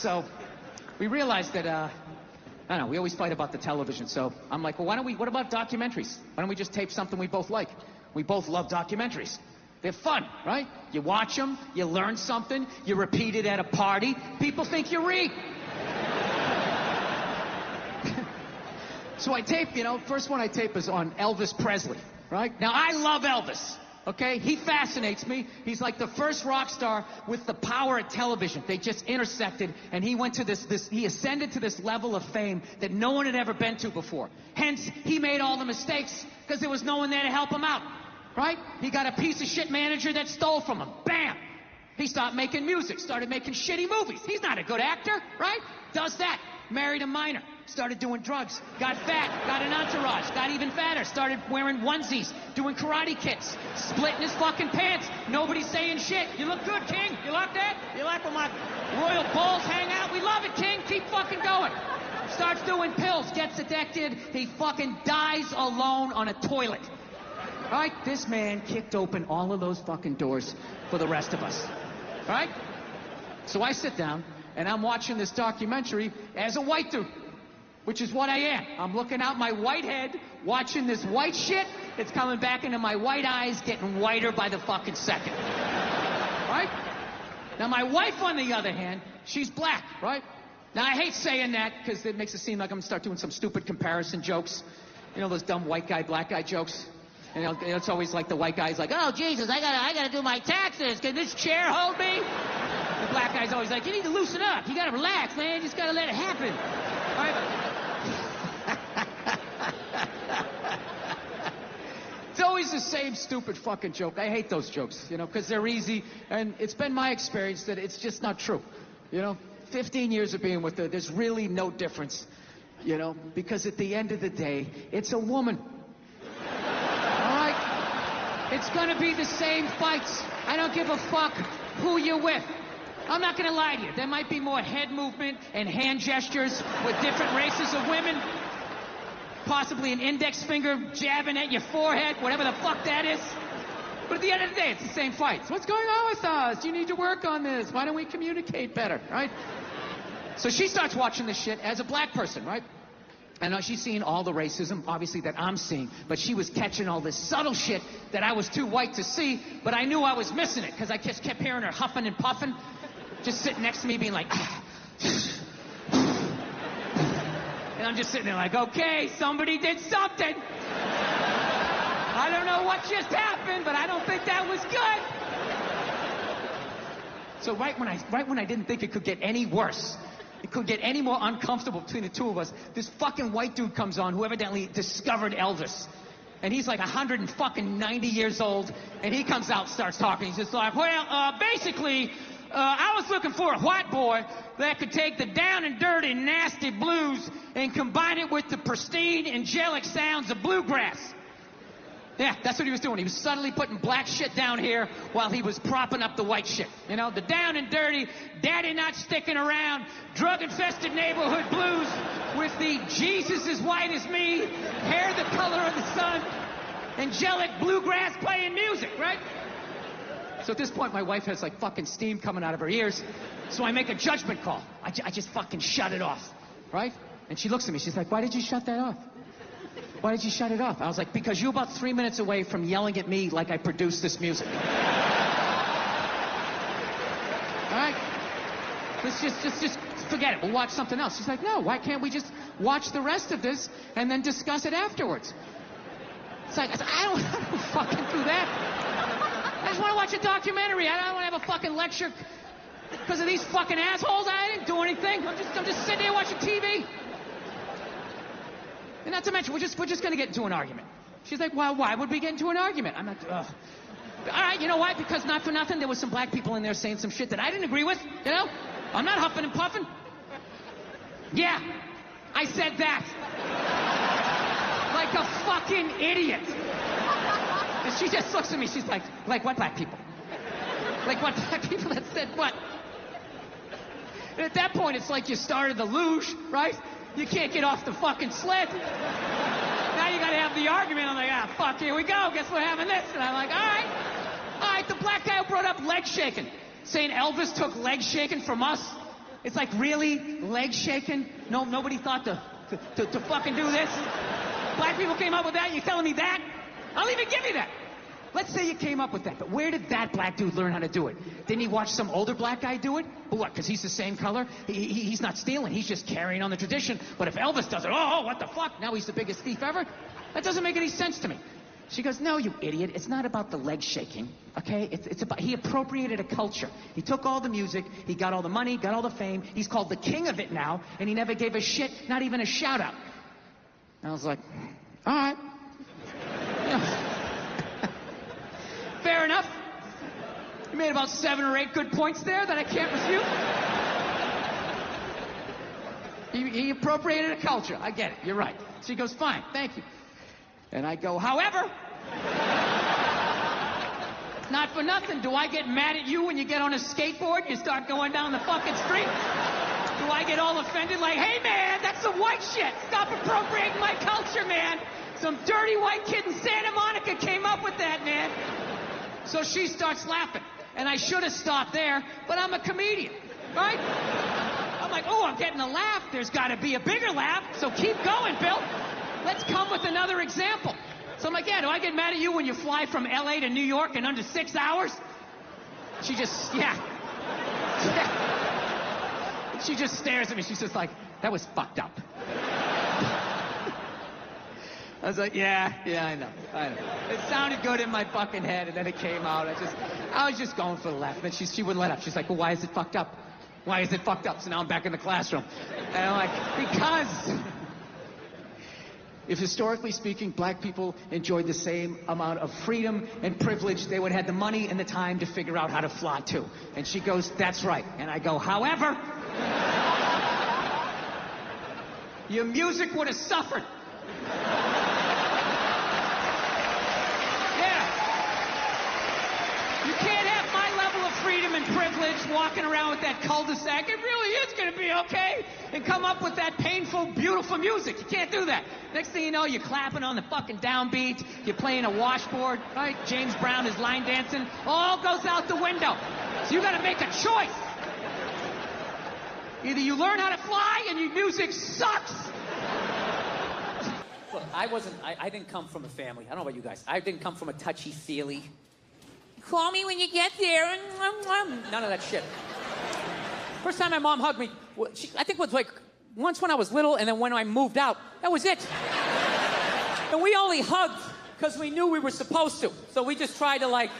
So we realized that, I don't know, we always fight about the television. So I'm like, well, what about documentaries? Why don't we just tape something we both like? We both love documentaries. They're fun, right? You watch them, you learn something, you repeat it at a party, people think you're reek. So I tape, first one I tape is on Elvis Presley, right? Now, I love Elvis, okay? He fascinates me. He's like the first rock star with the power of television. They just intersected, and he went to he ascended to this level of fame that no one had ever been to before. Hence, he made all the mistakes because there was no one there to help him out. Right? He got a piece of shit manager that stole from him. Bam! He stopped making music, started making shitty movies. He's not a good actor, right? Does that. Married a minor, started doing drugs, got fat, got an entourage, got even fatter, started wearing onesies, doing karate kicks, splitting his fucking pants. Nobody's saying shit. You look good, King. You like that? You like when my royal balls hang out? We love it, King. Keep fucking going. Starts doing pills, gets addicted. He fucking dies alone on a toilet. Right? This man kicked open all of those fucking doors for the rest of us. Right? So I sit down, and I'm watching this documentary as a white dude, which is what I am. I'm looking out my white head, watching this white shit. It's coming back into my white eyes, getting whiter by the fucking second. Right? Now, my wife, on the other hand, she's black, right? Now, I hate saying that because it makes it seem like I'm going to start doing some stupid comparison jokes. You know, those dumb white guy, black guy jokes? And it's always like the white guy's like, oh, Jesus, I gotta do my taxes. Can this chair hold me? The black guy's always like, you need to loosen up. You gotta relax, man. You just gotta let it happen. Right? It's always the same stupid fucking joke. I hate those jokes, because they're easy. And it's been my experience that it's just not true. 15 years of being with her, there's really no difference. Because at the end of the day, it's a woman. It's gonna be the same fights. I don't give a fuck who you're with. I'm not gonna lie to you. There might be more head movement and hand gestures with different races of women. Possibly an index finger jabbing at your forehead, whatever the fuck that is. But at the end of the day, it's the same fights. What's going on with us? You need to work on this. Why don't we communicate better, right? So she starts watching this shit as a black person, right? And she's seeing all the racism, obviously, that I'm seeing. But she was catching all this subtle shit that I was too white to see. But I knew I was missing it, because I just kept hearing her huffing and puffing. Just sitting next to me being like, ah. And I'm just sitting there like, okay, somebody did something. I don't know what just happened, but I don't think that was good. So right when I didn't think it could get any worse, it could get any more uncomfortable between the two of us, this fucking white dude comes on who evidently discovered Elvis. And he's like 190 years old, and he comes out and starts talking. He's just like, well, basically, I was looking for a white boy that could take the down and dirty, nasty blues and combine it with the pristine, angelic sounds of bluegrass. Yeah, that's what he was doing. He was subtly putting black shit down here while he was propping up the white shit. The down and dirty, daddy not sticking around, drug-infested neighborhood blues with the Jesus as white as me, hair the color of the sun, angelic bluegrass playing music, right? So at this point, my wife has like fucking steam coming out of her ears. So I make a judgment call. I just fucking shut it off, right? And she looks at me. She's like, why did you shut that off? Why did you shut it off? I was like, because you're about 3 minutes away from yelling at me like I produced this music. All right? Let's just forget it. We'll watch something else. She's like, no, why can't we just watch the rest of this and then discuss it afterwards? It's like, I don't fucking do that. I just want to watch a documentary. I don't want to have a fucking lecture because of these fucking assholes. I didn't do anything. I'm just sitting there watching TV. And not to mention, we're just going to get into an argument. She's like, well, why would we get into an argument? I'm like, ugh. All right, you know why? Because not for nothing, there was some black people in there saying some shit that I didn't agree with, I'm not huffing and puffing. Yeah, I said that. Like a fucking idiot. And she just looks at me, she's like what black people? Like what black people that said what? And at that point, it's like you started the luge, right? You can't get off the fucking sled. Now you gotta have the argument. I'm like, fuck, here we go. Guess we're having this. And I'm like, all right. The black guy who brought up leg shaking, saying Elvis took leg shaking from us. It's like, really? Legs shaking? No, nobody thought to fucking do this? Black people came up with that? You telling me that? I'll even give you that. Let's say you came up with that, but where did that black dude learn how to do it? Didn't he watch some older black guy do it? But what, because he's the same color? He's not stealing, he's just carrying on the tradition. But if Elvis does it, oh, what the fuck? Now he's the biggest thief ever? That doesn't make any sense to me. She goes, no, you idiot. It's not about the leg shaking, okay? It's about, he appropriated a culture. He took all the music, he got all the money, got all the fame. He's called the king of it now, and he never gave a shit, not even a shout out. And I was like, all right. Fair enough. You made about 7 or 8 good points there that I can't refute. He appropriated a culture. I get it. You're right. She goes, fine, thank you. And I go, however, not for nothing, do I get mad at you when you get on a skateboard and you start going down the fucking street? Do I get all offended like, hey, man, that's some white shit. Stop appropriating my culture, man. Some dirty white kid in Santa Monica came up with that, man. So she starts laughing. And I should have stopped there, but I'm a comedian, right? I'm like, oh, I'm getting a laugh. There's got to be a bigger laugh, so keep going, Bill. Let's come with another example. So I'm like, yeah, do I get mad at you when you fly from LA to New York in under 6 hours? She just, yeah. She just stares at me. She's just like, that was fucked up. I was like, yeah, I know. It sounded good in my fucking head, and then it came out. I was just going for the laugh. And then she wouldn't let up. She's like, well, why is it fucked up? Why is it fucked up? So now I'm back in the classroom. And I'm like, because if historically speaking, black people enjoyed the same amount of freedom and privilege, they would have had the money and the time to figure out how to fly too. And she goes, that's right. And I go, however, your music would have suffered. You can't have my level of freedom and privilege walking around with that cul-de-sac. It really is going to be okay. And come up with that painful, beautiful music. You can't do that. Next thing you know, you're clapping on the fucking downbeat. You're playing a washboard, right? James Brown is line dancing. All goes out the window. So you got to make a choice. Either you learn how to fly and your music sucks. Look, I didn't come from a family. I don't know about you guys. I didn't come from a touchy-feely. Call me when you get there. None of that shit. First time my mom hugged me, I think it was like once when I was little, and then when I moved out. That was it. And we only hugged because we knew we were supposed to. So we just tried to, like,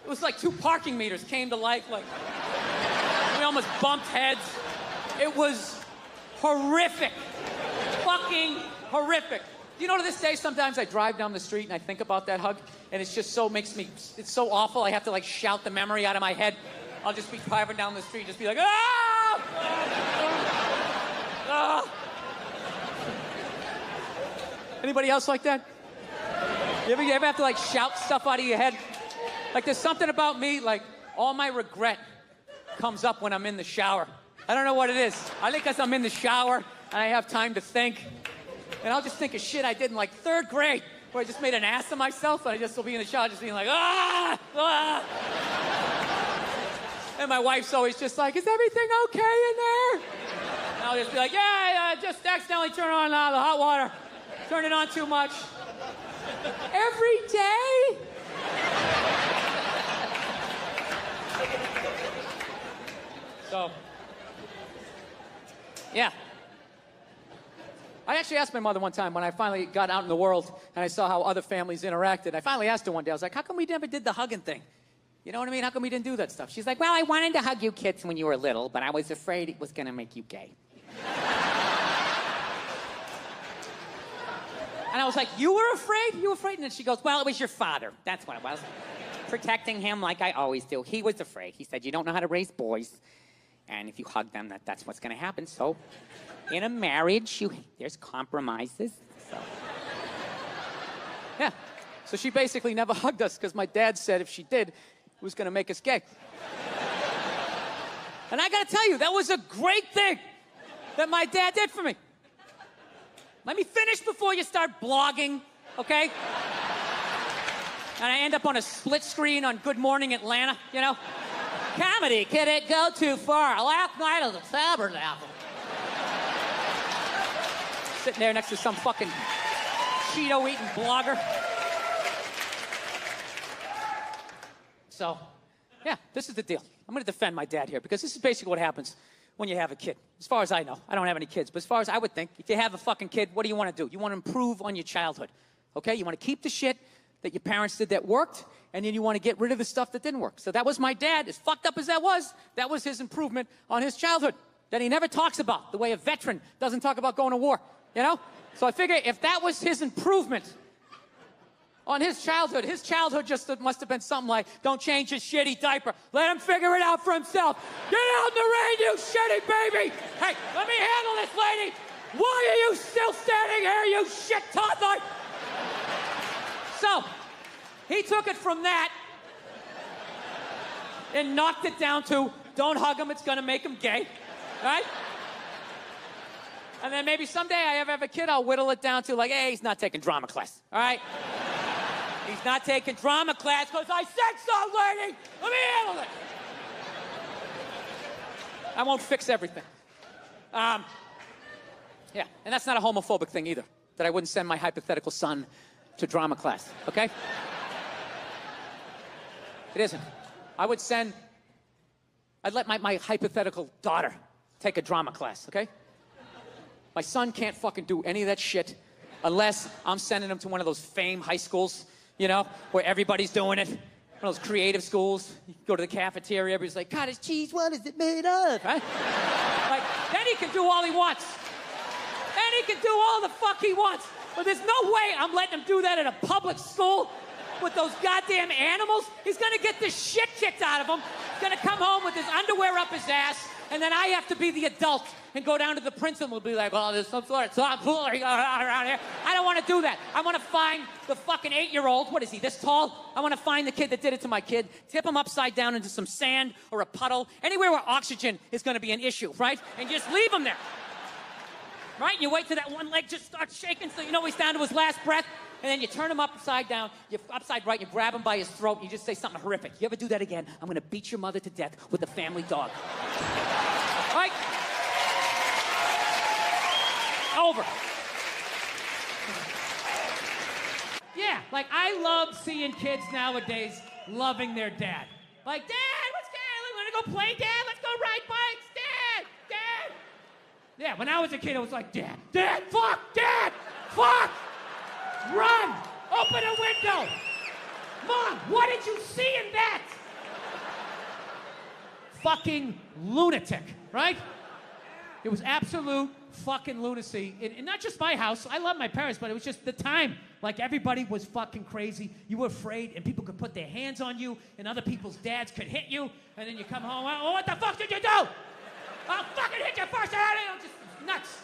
it was like 2 parking meters came to life. Like, we almost bumped heads. It was horrific. Fucking horrific. You know, to this day, sometimes I drive down the street and I think about that hug, and it's just so it's so awful. I have to, like, shout the memory out of my head. I'll just be driving down the street, just be like, ah! Ah! Anybody else like that? You ever have to, like, shout stuff out of your head? Like, there's something about me, like, all my regret comes up when I'm in the shower. I don't know what it is. I think because I'm in the shower and I have time to think. And I'll just think of shit I did in, like, 3rd grade, where I just made an ass of myself, and I just will be in the shower just being like, ah! Ah! And my wife's always just like, is everything okay in there? And I'll just be like, yeah, just accidentally turn on the hot water. Turn it on too much. Every day? So, yeah. I actually asked my mother one time when I finally got out in the world and I saw how other families interacted. I finally asked her one day, I was like, how come we never did the hugging thing? You know what I mean? How come we didn't do that stuff? She's like, well, I wanted to hug you kids when you were little, but I was afraid it was going to make you gay. And I was like, you were afraid? You were afraid? And then she goes, well, it was your father. That's what it was. Protecting him like I always do. He was afraid. He said, you don't know how to raise boys. And if you hug them, that's what's going to happen. So in a marriage, there's compromises. So. Yeah. So she basically never hugged us because my dad said if she did, it was going to make us gay. And I got to tell you, that was a great thing that my dad did for me. Let me finish before you start blogging, okay? And I end up on a split screen on Good Morning Atlanta, you know? Comedy, can it go too far? Last night at the Tabernacle. Sitting there next to some fucking Cheeto-eating blogger. So, yeah, this is the deal. I'm going to defend my dad here because this is basically what happens when you have a kid. As far as I know, I don't have any kids, but as far as I would think, if you have a fucking kid, what do you want to do? You want to improve on your childhood, okay? You want to keep the shit that your parents did that worked, and then you want to get rid of the stuff that didn't work. So that was my dad. As fucked up as that was his improvement on his childhood that he never talks about, the way a veteran doesn't talk about going to war, you know? So I figure if that was his improvement on his childhood just must have been something like, don't change his shitty diaper. Let him figure it out for himself. Get out in the rain, you shitty baby. Hey, let me handle this, lady. Why are you still standing here, you shit toddler? So, he took it from that and knocked it down to, don't hug him, it's gonna make him gay, right? And then maybe someday I have a kid, I'll whittle it down to like, hey, he's not taking drama class, all right? He's not taking drama class because I said so, lady! Let me handle it! I won't fix everything. Yeah, and that's not a homophobic thing either, that I wouldn't send my hypothetical son to drama class, okay? It isn't. I'd let my hypothetical daughter take a drama class, okay? My son can't fucking do any of that shit unless I'm sending him to one of those fame high schools, you know, where everybody's doing it. One of those creative schools. You go to the cafeteria, everybody's like, cottage cheese, what is it made of? Right? Like, then he can do all he wants. Then he can do all the fuck he wants. But there's no way I'm letting him do that at a public school with those goddamn animals. He's gonna get the shit kicked out of him. He's gonna come home with his underwear up his ass, and then I have to be the adult and go down to the principal and be like, oh, there's some sort of tomfoolery going on around here. I don't want to do that. I want to find the fucking 8-year-old. What is he, this tall? I want to find the kid that did it to my kid, tip him upside down into some sand or a puddle, anywhere where oxygen is going to be an issue, right? And just leave him there. Right? And you wait till that one leg just starts shaking so you know he's down to his last breath. And then you turn him upside down, you're upside right, you grab him by his throat, and you just say something horrific. You ever do that again, I'm going to beat your mother to death with a family dog. Right? Over. Yeah, like I love seeing kids nowadays loving their dad. Like, Dad, what's good? Want to go play, Dad? Let's go ride bikes, Dad, Dad. Yeah, when I was a kid, I was like, Dad, fuck, run, open a window. Mom, what did you see in that? Fucking lunatic, right? It was absolute fucking lunacy. And not just my house. I love my parents, but it was just the time. Like, everybody was fucking crazy. You were afraid, and people could put their hands on you, and other people's dads could hit you, and then you come home, oh, what the fuck did you do? I'll fucking hit you first. Just nuts.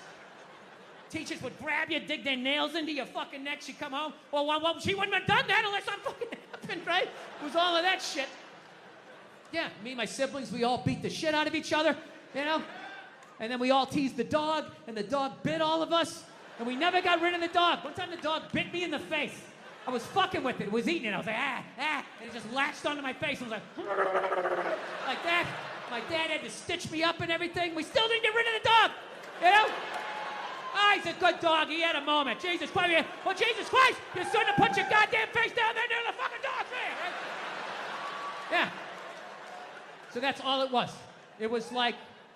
Teachers would grab you, dig their nails into your fucking neck. She'd come home. Well, she wouldn't have done that unless something fucking happened, right? It was all of that shit. Yeah, me and my siblings, we all beat the shit out of each other, you know? And then we all teased the dog, and the dog bit all of us, and we never got rid of the dog. One time the dog bit me in the face. I was fucking with it. It was eating it. I was like, and it just latched onto my face. I was like that. My dad had to stitch me up and everything. We still didn't get rid of the dog, you know? He's a good dog. He had a moment. Jesus Christ. Well, Jesus Christ, you shouldn't have put your goddamn face down there near the fucking dog, right? Yeah. So that's all it was. It was like,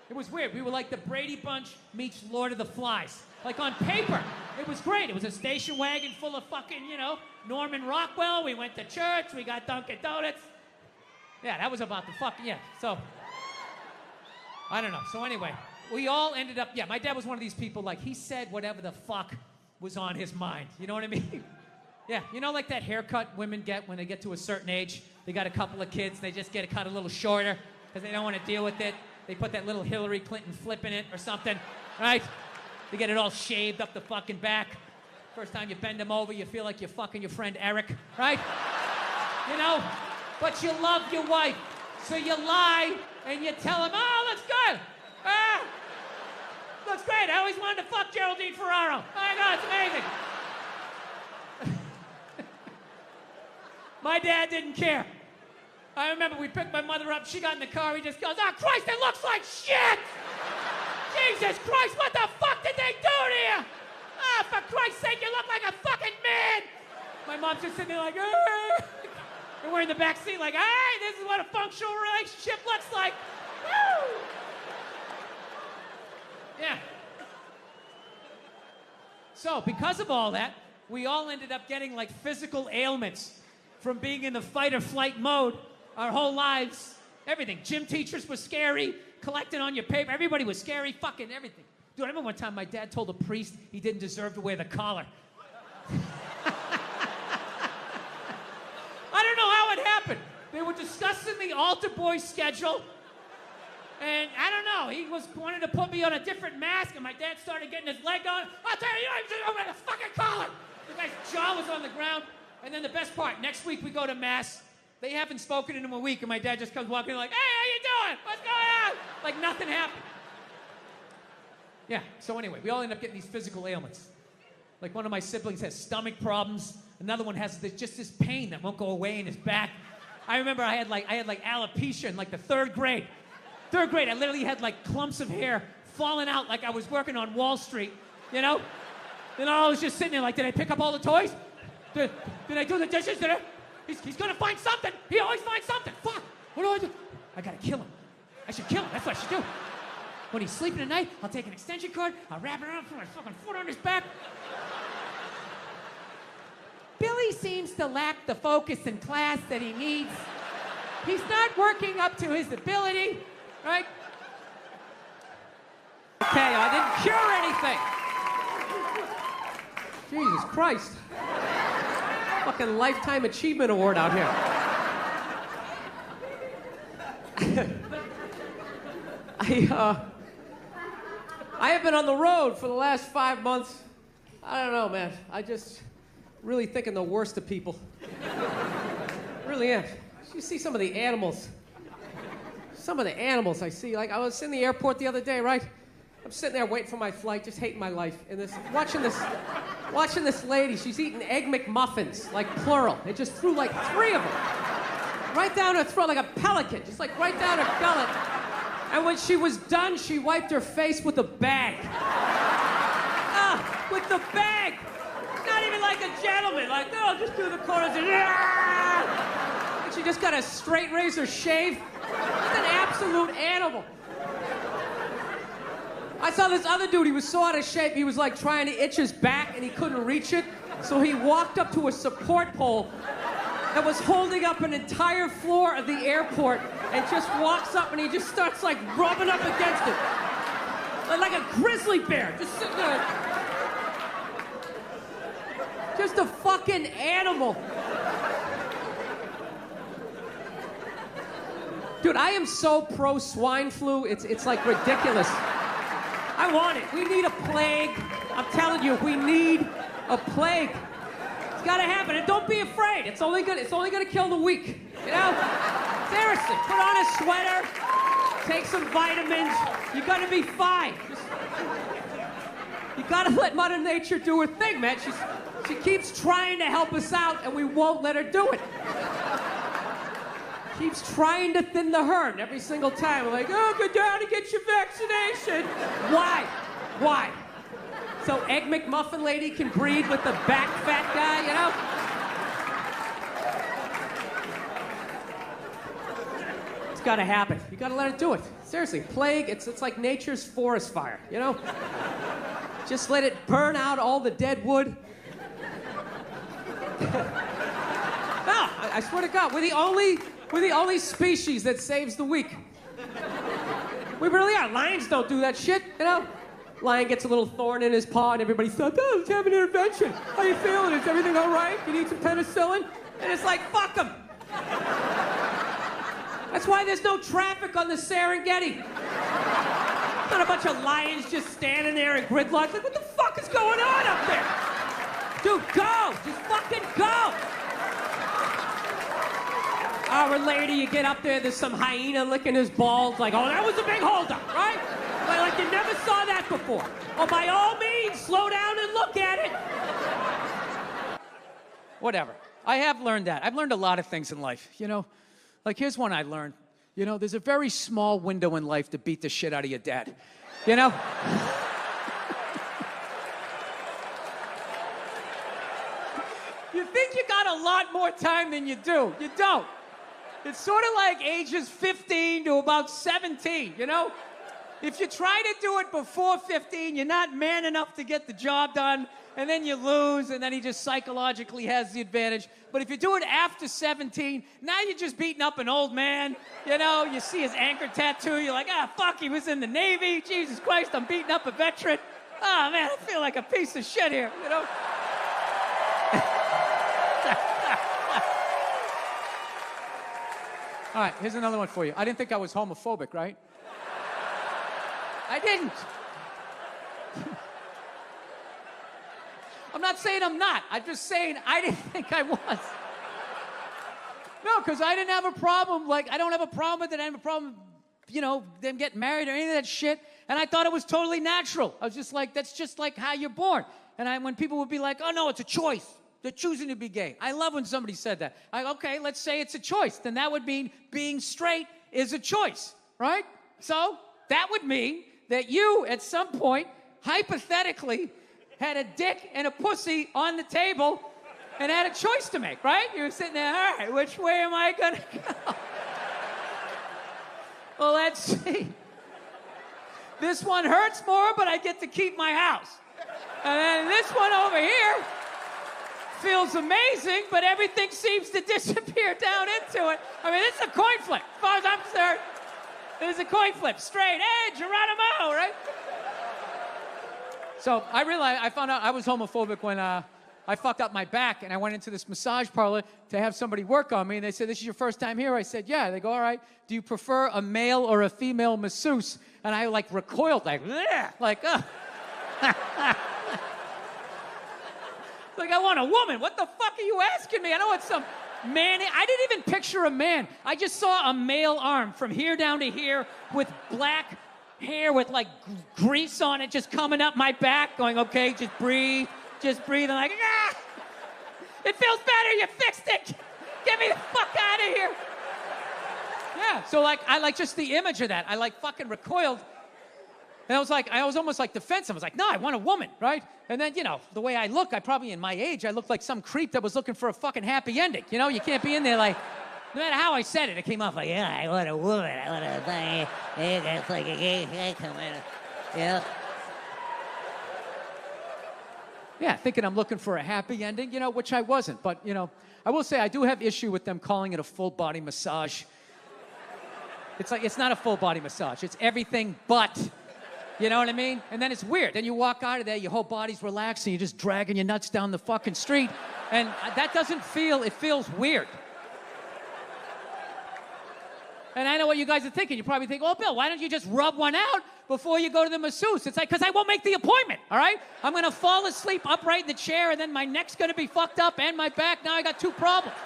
it was weird. We were like the Brady Bunch meets Lord of the Flies. Like on paper, it was great. It was a station wagon full of fucking, you know, Norman Rockwell. We went to church. We got Dunkin' Donuts. Yeah, that was about the fucking, yeah. So, I don't know. So anyway, we all ended up, yeah, my dad was one of these people, like, he said whatever the fuck was on his mind. You know what I mean? Yeah, you know, like that haircut women get when they get to a certain age? They got a couple of kids, they just get it cut a little shorter because they don't want to deal with it. They put that little Hillary Clinton flip in it or something, right? They get it all shaved up the fucking back. First time you bend them over, you feel like you're fucking your friend Eric, right? You know? But you love your wife, so you lie and you tell him, oh, looks good. Looks great. I always wanted to fuck Geraldine Ferraro. Oh my God, it's amazing. My dad didn't care. I remember we picked my mother up. She got in the car. He just goes, "Oh, Christ, it looks like shit! Jesus Christ, what the fuck did they do to you? Ah, for Christ's sake, you look like a fucking man!" My mom's just sitting there like, "Hey!" And we're in the back seat like, "Hey, this is what a functional relationship looks like." Woo! Yeah. So, because of all that, we all ended up getting like physical ailments from being in the fight or flight mode our whole lives. Everything. Gym teachers were scary, collecting on your paper. Everybody was scary, fucking everything. Dude, I remember one time my dad told a priest he didn't deserve to wear the collar. I don't know how it happened. They were discussing the altar boy schedule. And I don't know, he wanted to put me on a different mask, and my dad started getting his leg on. "I'll tell you, you don't wear the fucking collar." The guy's jaw was on the ground. And then the best part, next week we go to mass. They haven't spoken in a week, and my dad just comes walking in like, "Hey, how you doing? What's going on?" Like nothing happened. Yeah, so anyway, we all end up getting these physical ailments. Like one of my siblings has stomach problems. Another one has just this pain that won't go away in his back. I remember I had like alopecia in like the third grade. Third grade, I literally had like clumps of hair falling out like I was working on Wall Street, you know? Then I was just sitting there like, did I pick up all the toys? Did I do the dishes? He's gonna find something. He always finds something. Fuck, what do I do? I gotta kill him. I should kill him, that's what I should do. When he's sleeping at night, I'll take an extension cord, I'll wrap it around, put my fucking foot on his back. Billy seems to lack the focus in class that he needs. He's not working up to his ability. Right? Okay, I didn't cure anything. Jesus Christ. Fucking Lifetime Achievement Award out here. I have been on the road for the last 5 months. I don't know, man. I just really thinking the worst of people. Really am. You see some of the animals. Some of the animals I see, like I was in the airport the other day, right? I'm sitting there waiting for my flight, just hating my life, and watching this lady. She's eating Egg McMuffins, like plural. It just threw like 3 of them right down her throat, like a pelican, just like right down her gullet. And when she was done, she wiped her face with a bag. With the bag. Not even like a gentleman, like, "No, just do the corners." And she just got a straight razor shave. Just an absolute animal. I saw this other dude, he was so out of shape, he was like trying to itch his back and he couldn't reach it. So he walked up to a support pole that was holding up an entire floor of the airport and just walks up and he just starts like rubbing up against it. Like a grizzly bear, just sitting there. Just a fucking animal. Dude, I am so pro swine flu, it's like ridiculous. I want it. We need a plague. I'm telling you, we need a plague. It's gotta happen, and don't be afraid. It's only gonna kill the weak. You know? Seriously, put on a sweater, take some vitamins. You're gonna be fine. You gotta let Mother Nature do her thing, man. She keeps trying to help us out, and we won't let her do it. Keeps trying to thin the herd every single time. We're like, "Oh, go down and get your vaccination." Why? Why? So Egg McMuffin lady can breed with the back fat guy, you know? It's gotta happen. You gotta let it do it. Seriously, plague, it's like nature's forest fire, you know? Just let it burn out all the dead wood. No, I swear to God, we're the only species that saves the weak. We really are. Lions don't do that shit, you know? Lion gets a little thorn in his paw and everybody says, "Oh, let's have an intervention. How you feeling? Is everything all right? You need some penicillin?" And it's like, fuck them. That's why there's no traffic on the Serengeti. Not a bunch of lions just standing there in gridlock. Like, what the fuck is going on up there? Dude, go! Just fucking go! Our lady, you get up there, there's some hyena licking his balls, like, "Oh, that was a big holdup, right?" Like you never saw that before. Oh, by all means, slow down and look at it. Whatever. I have learned that. I've learned a lot of things in life, you know. Like, here's one I learned. You know, there's a very small window in life to beat the shit out of your dad. You know? You think you got a lot more time than you do. You don't. It's sort of like ages 15 to about 17, you know? If you try to do it before 15, you're not man enough to get the job done, and then you lose, and then he just psychologically has the advantage. But if you do it after 17, now you're just beating up an old man. You know, you see his anchor tattoo, you're like, fuck, he was in the Navy. Jesus Christ, I'm beating up a veteran. Oh, man, I feel like a piece of shit here, you know? All right, here's another one for you. I didn't think I was homophobic, right? I didn't. I'm not saying I'm not. I'm just saying I didn't think I was. No, because I didn't have a problem. Like, I don't have a problem with it. I have a problem, you know, them getting married or any of that shit. And I thought it was totally natural. I was just like, that's just like how you're born. And when people would be like, oh, no, it's a choice. They're choosing to be gay. I love when somebody said that. Okay, let's say it's a choice. Then that would mean being straight is a choice, right? So that would mean that you, at some point, hypothetically, had a dick and a pussy on the table and had a choice to make, right? You were sitting there, all right, which way am I going to go? Well, let's see. This one hurts more, but I get to keep my house. And then this one over here feels amazing, but everything seems to disappear down into it. I mean, it's a coin flip. As far as I'm concerned, it's a coin flip. Straight edge, Geronimo, right? So I found out I was homophobic when I fucked up my back, and I went into this massage parlor to have somebody work on me, and they said, this is your first time here? I said, yeah. They go, all right, do you prefer a male or a female masseuse? And I, like, recoiled, like, bleh, like, like, I want a woman. What the fuck are you asking me? I know it's some man. I didn't even picture a man. I just saw a male arm from here down to here with black hair with, like, grease on it just coming up my back, going, okay, just breathe. Just breathe. I'm like, it feels better. You fixed it. Get me the fuck out of here. Yeah. So, like, I like just the image of that. I, like, fucking recoiled. And I was almost like defensive. I was like, no, I want a woman, right? And then, you know, the way I look, in my age, I looked like some creep that was looking for a fucking happy ending. You know, you can't be in there like, no matter how I said it, it came off like, yeah, I want a woman. I want a thing. It's like a gay guy coming. Yeah. Yeah, thinking I'm looking for a happy ending, you know, which I wasn't. But, you know, I will say I do have issue with them calling it a full-body massage. It's like, it's not a full-body massage. It's everything but. You know what I mean? And then it's weird. Then you walk out of there, your whole body's relaxed, and you're just dragging your nuts down the fucking street. And that doesn't feel, it feels weird. And I know what you guys are thinking. You probably think, oh, Bill, why don't you just rub one out before you go to the masseuse? It's like, because I won't make the appointment, all right? I'm going to fall asleep upright in the chair, and then my neck's going to be fucked up and my back. Now I got two problems.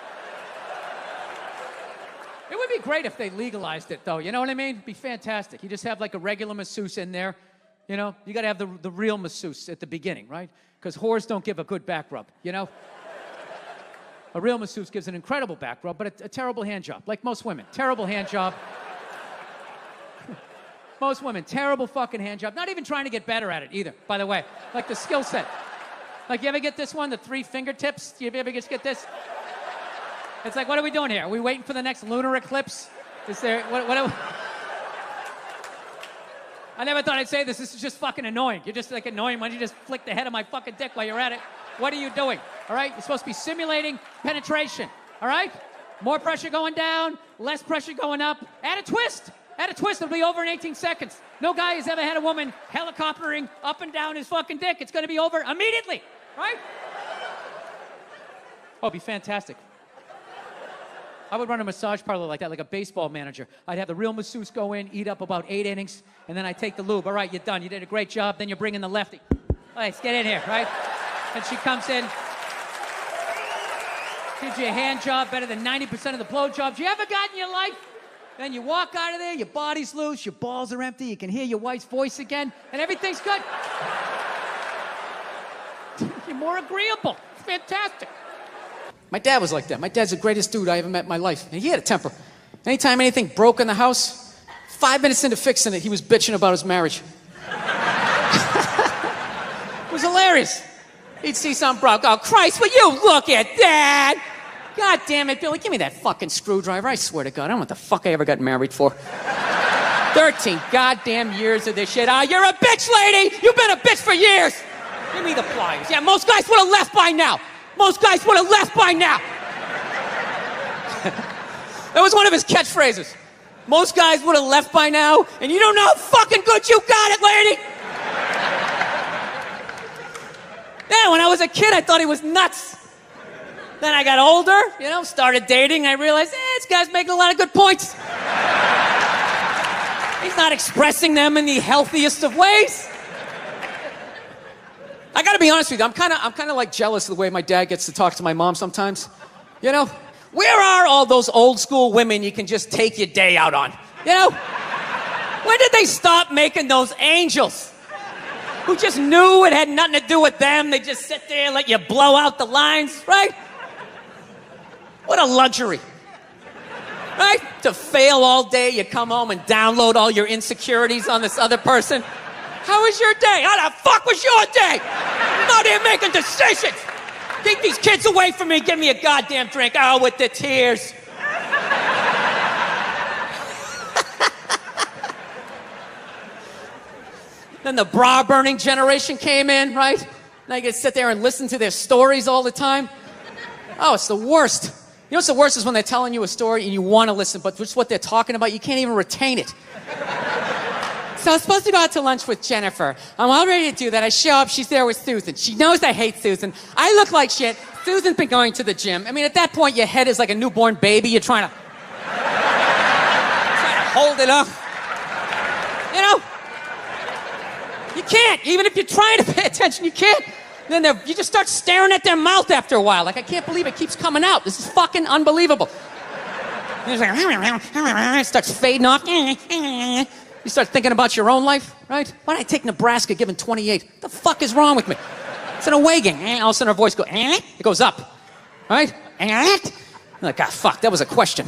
It would be great if they legalized it, though. You know what I mean? It'd be fantastic. You just have, like, a regular masseuse in there. You know? You got to have the real masseuse at the beginning, right? Because whores don't give a good back rub, you know? A real masseuse gives an incredible back rub, but a terrible hand job, like most women. Terrible hand job. Most women, terrible fucking hand job. Not even trying to get better at it either, by the way. Like the skill set. Like, you ever get this one, the 3 fingertips? Do you ever just get this? It's like, what are we doing here? Are we waiting for the next lunar eclipse? Is there, I never thought I'd say this. This is just fucking annoying. You're just, like, annoying when you just flick the head of my fucking dick while you're at it. What are you doing? All right? You're supposed to be simulating penetration. All right? More pressure going down, less pressure going up. Add a twist. Add a twist. It'll be over in 18 seconds. No guy has ever had a woman helicoptering up and down his fucking dick. It's going to be over immediately. Right? Oh, it'd be fantastic. I would run a massage parlor like that, like a baseball manager. I'd have the real masseuse go in, eat up about 8 innings, and then I'd take the lube. All right, you're done. You did a great job. Then you bring in the lefty. All right, let's get in here, right? And she comes in, gives you a hand job better than 90% of the blow jobs you ever got in your life. Then you walk out of there, your body's loose, your balls are empty, you can hear your wife's voice again, and everything's good. You're more agreeable. It's fantastic. My dad was like that. My dad's the greatest dude I ever met in my life. And he had a temper. Anytime anything broke in the house, 5 minutes into fixing it, he was bitching about his marriage. It was hilarious. He'd see something broke. Oh, Christ, will you look at that? God damn it, Billy, give me that fucking screwdriver. I swear to God, I don't know what the fuck I ever got married for. 13 goddamn years of this shit. Ah, you're a bitch, lady! You've been a bitch for years! Give me the pliers. Yeah, most guys would have left by now. Most guys would have left by now. That was one of his catchphrases. Most guys would have left by now, and you don't know how fucking good you got it, lady! Yeah, when I was a kid, I thought he was nuts. Then I got older, you know, started dating, I realized, this guy's making a lot of good points. He's not expressing them in the healthiest of ways. I gotta be honest with you, I'm kind of like jealous of the way my dad gets to talk to my mom sometimes. You know, where are all those old school women you can just take your day out on? You know, when did they stop making those angels who just knew it had nothing to do with them? They just sit there and let you blow out the lines, right? What a luxury. Right? To fail all day, you come home and download all your insecurities on this other person. How was your day? How the fuck was your day? I'm out here making decisions. Keep these kids away from me. Give me a goddamn drink. Oh, with the tears. Then the bra-burning generation came in, right? Now you get to sit there and listen to their stories all the time. Oh, it's the worst. You know what's the worst is when they're telling you a story and you want to listen, but just what they're talking about, you can't even retain it. So I was supposed to go out to lunch with Jennifer. I'm all ready to do that. I show up, she's there with Susan. She knows I hate Susan. I look like shit. Susan's been going to the gym. I mean, at that point, your head is like a newborn baby. You're trying to hold it up. You know? You can't. Even if you're trying to pay attention, you can't. Then you just start staring at their mouth after a while. Like, I can't believe it keeps coming out. This is fucking unbelievable. It starts fading off. You start thinking about your own life, right? Why did I take Nebraska given 28? What the fuck is wrong with me? It's an away game. All of a sudden her voice goes, it goes up, right? I'm like, ah, fuck, that was a question.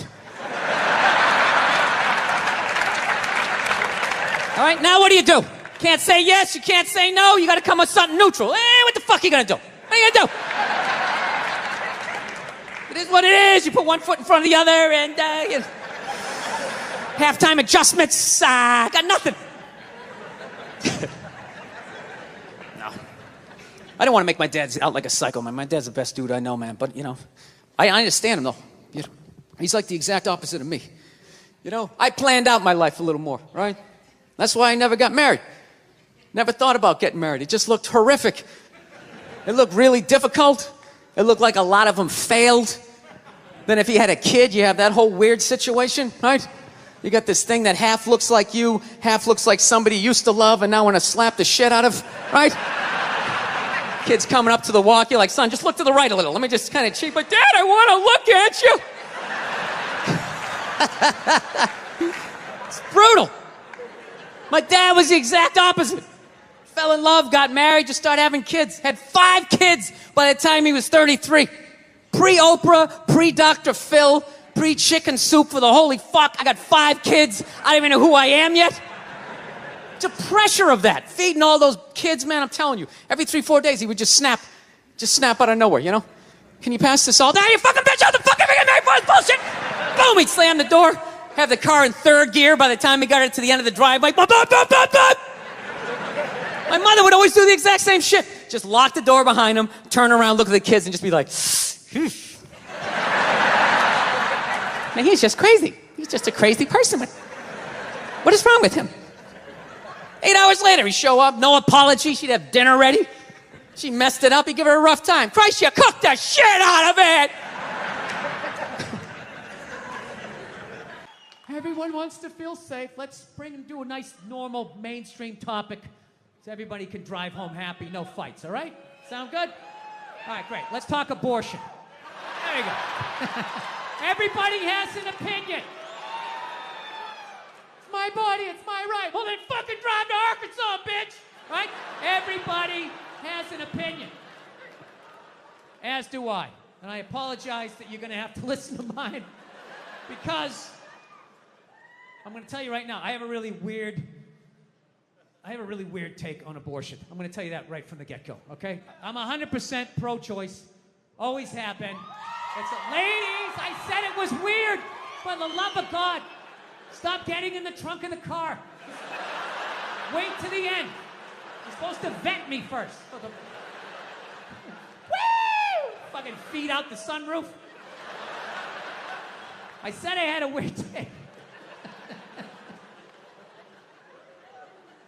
All right, now what do? Can't say yes, you can't say no, you gotta come with something neutral. What the fuck are you gonna do? What are you gonna do? It is what it is. You put one foot in front of the other and, you know, halftime adjustments, got nothing. No. I don't want to make my dad out like a psycho, man. My dad's the best dude I know, man. But, you know, I understand him, though. You know, he's like the exact opposite of me. You know, I planned out my life a little more, right? That's why I never got married. Never thought about getting married. It just looked horrific. It looked really difficult. It looked like a lot of them failed. Then if you had a kid, you have that whole weird situation, right? You got this thing that half looks like you, half looks like somebody you used to love and now want to slap the shit out of, right? Kid's coming up to the walk, you're like, son, just look to the right a little. Let me just kind of cheat, but Dad, I want to look at you. It's brutal. My dad was the exact opposite. Fell in love, got married, just started having kids. Had 5 kids by the time he was 33. Pre-Oprah, pre-Dr. Phil, pre-chicken soup for the holy fuck. I got 5 kids. I don't even know who I am yet. The pressure of that, feeding all those kids, man, I'm telling you. Every 3-4 days, he would just snap out of nowhere, you know? Can you pass this all down? You fucking bitch, how the fuck am I getting married for this bullshit? Boom, he'd slam the door, have the car in 3rd gear by the time he got it to the end of the driveway. Bop, bop, bop, bop, bop. My mother would always do the exact same shit. Just lock the door behind him, turn around, look at the kids, and just be like, man, he's just crazy. He's just a crazy person. What is wrong with him? 8 hours later, he'd show up, no apology. She'd have dinner ready. She messed it up. He'd give her a rough time. Christ, you cooked the shit out of it. Everyone wants to feel safe. Let's bring and do a nice, normal, mainstream topic so everybody can drive home happy, no fights, all right? Sound good? All right, great. Let's talk abortion. There you go. Everybody has an opinion. It's my body, it's my right. Well, then fucking drive to Arkansas, bitch! Right? Everybody has an opinion. As do I. And I apologize that you're gonna have to listen to mine. Because I'm going to tell you right now, I have a really weird take on abortion. I'm going to tell you that right from the get-go, okay? I'm 100% pro-choice. Always have been. Ladies, I said it was weird. For the love of God, stop getting in the trunk of the car. Wait to the end. You're supposed to vet me first. Woo! Fucking feed out the sunroof. I said I had a weird take.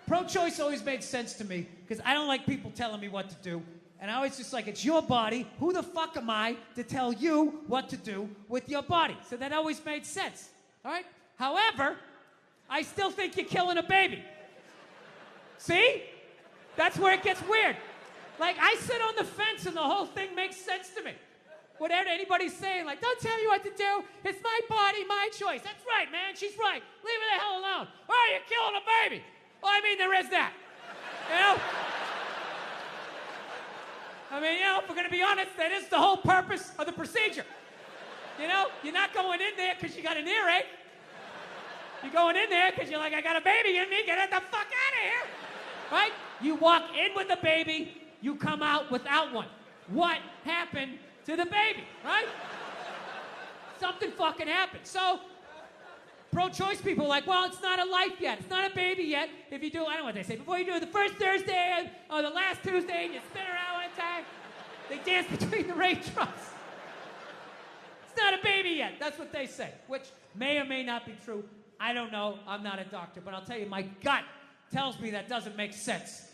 Pro-choice always made sense to me because I don't like people telling me what to do. And I always just like, it's your body. Who the fuck am I to tell you what to do with your body? So that always made sense. All right? However, I still think you're killing a baby. See? That's where it gets weird. Like, I sit on the fence and the whole thing makes sense to me. Whatever anybody's saying, like, don't tell me what to do. It's my body, my choice. That's right, man. She's right. Leave her the hell alone. Oh, you're killing a baby. Well, I mean, there is that. You know? I mean, you know, if we're going to be honest, that is the whole purpose of the procedure. You know, you're not going in there because you got an earache. You're going in there because you're like, I got a baby in me, get it the fuck out of here. Right? You walk in with a baby, you come out without one. What happened to the baby, right? Something fucking happened. So, pro-choice people are like, well, it's not a life yet. It's not a baby yet. If you do, I don't know what they say, before you do it the first Thursday or the last Tuesday and you spin around one time, they dance between the raindrops. It's not a baby yet. That's what they say, which may or may not be true. I don't know. I'm not a doctor, but I'll tell you, my gut tells me that doesn't make sense.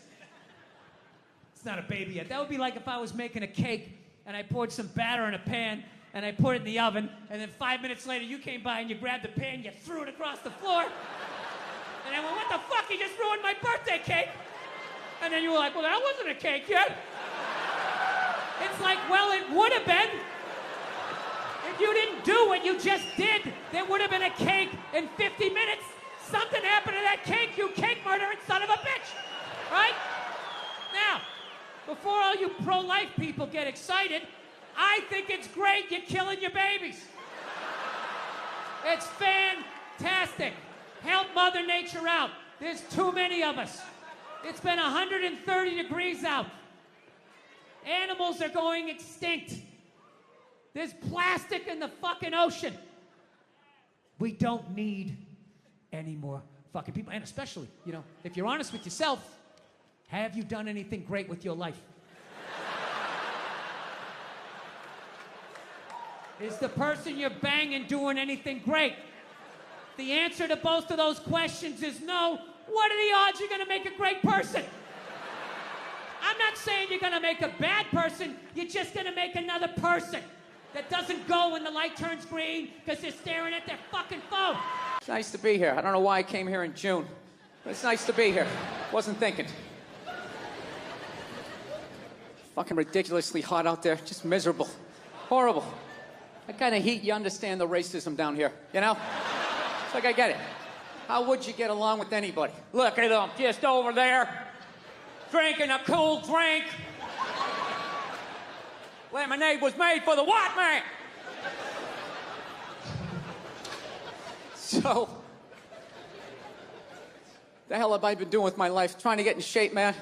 It's not a baby yet. That would be like if I was making a cake and I poured some batter in a pan and I put it in the oven, and then 5 minutes later you came by and you grabbed the pan, you threw it across the floor, and I went, what the fuck, you just ruined my birthday cake? And then you were like, well, that wasn't a cake yet. It's like, well, it would have been. If you didn't do what you just did, there would have been a cake in 50 minutes. Something happened to that cake, you cake murdering son of a bitch. Right? Now, before all you pro-life people get excited, I think it's great you're killing your babies. It's fantastic. Help Mother Nature out. There's too many of us. It's been 130 degrees out. Animals are going extinct. There's plastic in the fucking ocean. We don't need any more fucking people. And especially, you know, if you're honest with yourself, have you done anything great with your life? Is the person you're banging doing anything great? The answer to both of those questions is no. What are the odds you're going to make a great person? I'm not saying you're going to make a bad person. You're just going to make another person that doesn't go when the light turns green because they're staring at their fucking phone. It's nice to be here. I don't know why I came here in June, but it's nice to be here. Wasn't thinking. Fucking ridiculously hot out there. Just miserable. Horrible. That kind of heat, you understand the racism down here, you know? It's like, I get it. How would you get along with anybody? Look at them, just over there, drinking a cool drink. Lemonade was made for the white man. So, the hell have I been doing with my life? Trying to get in shape, man.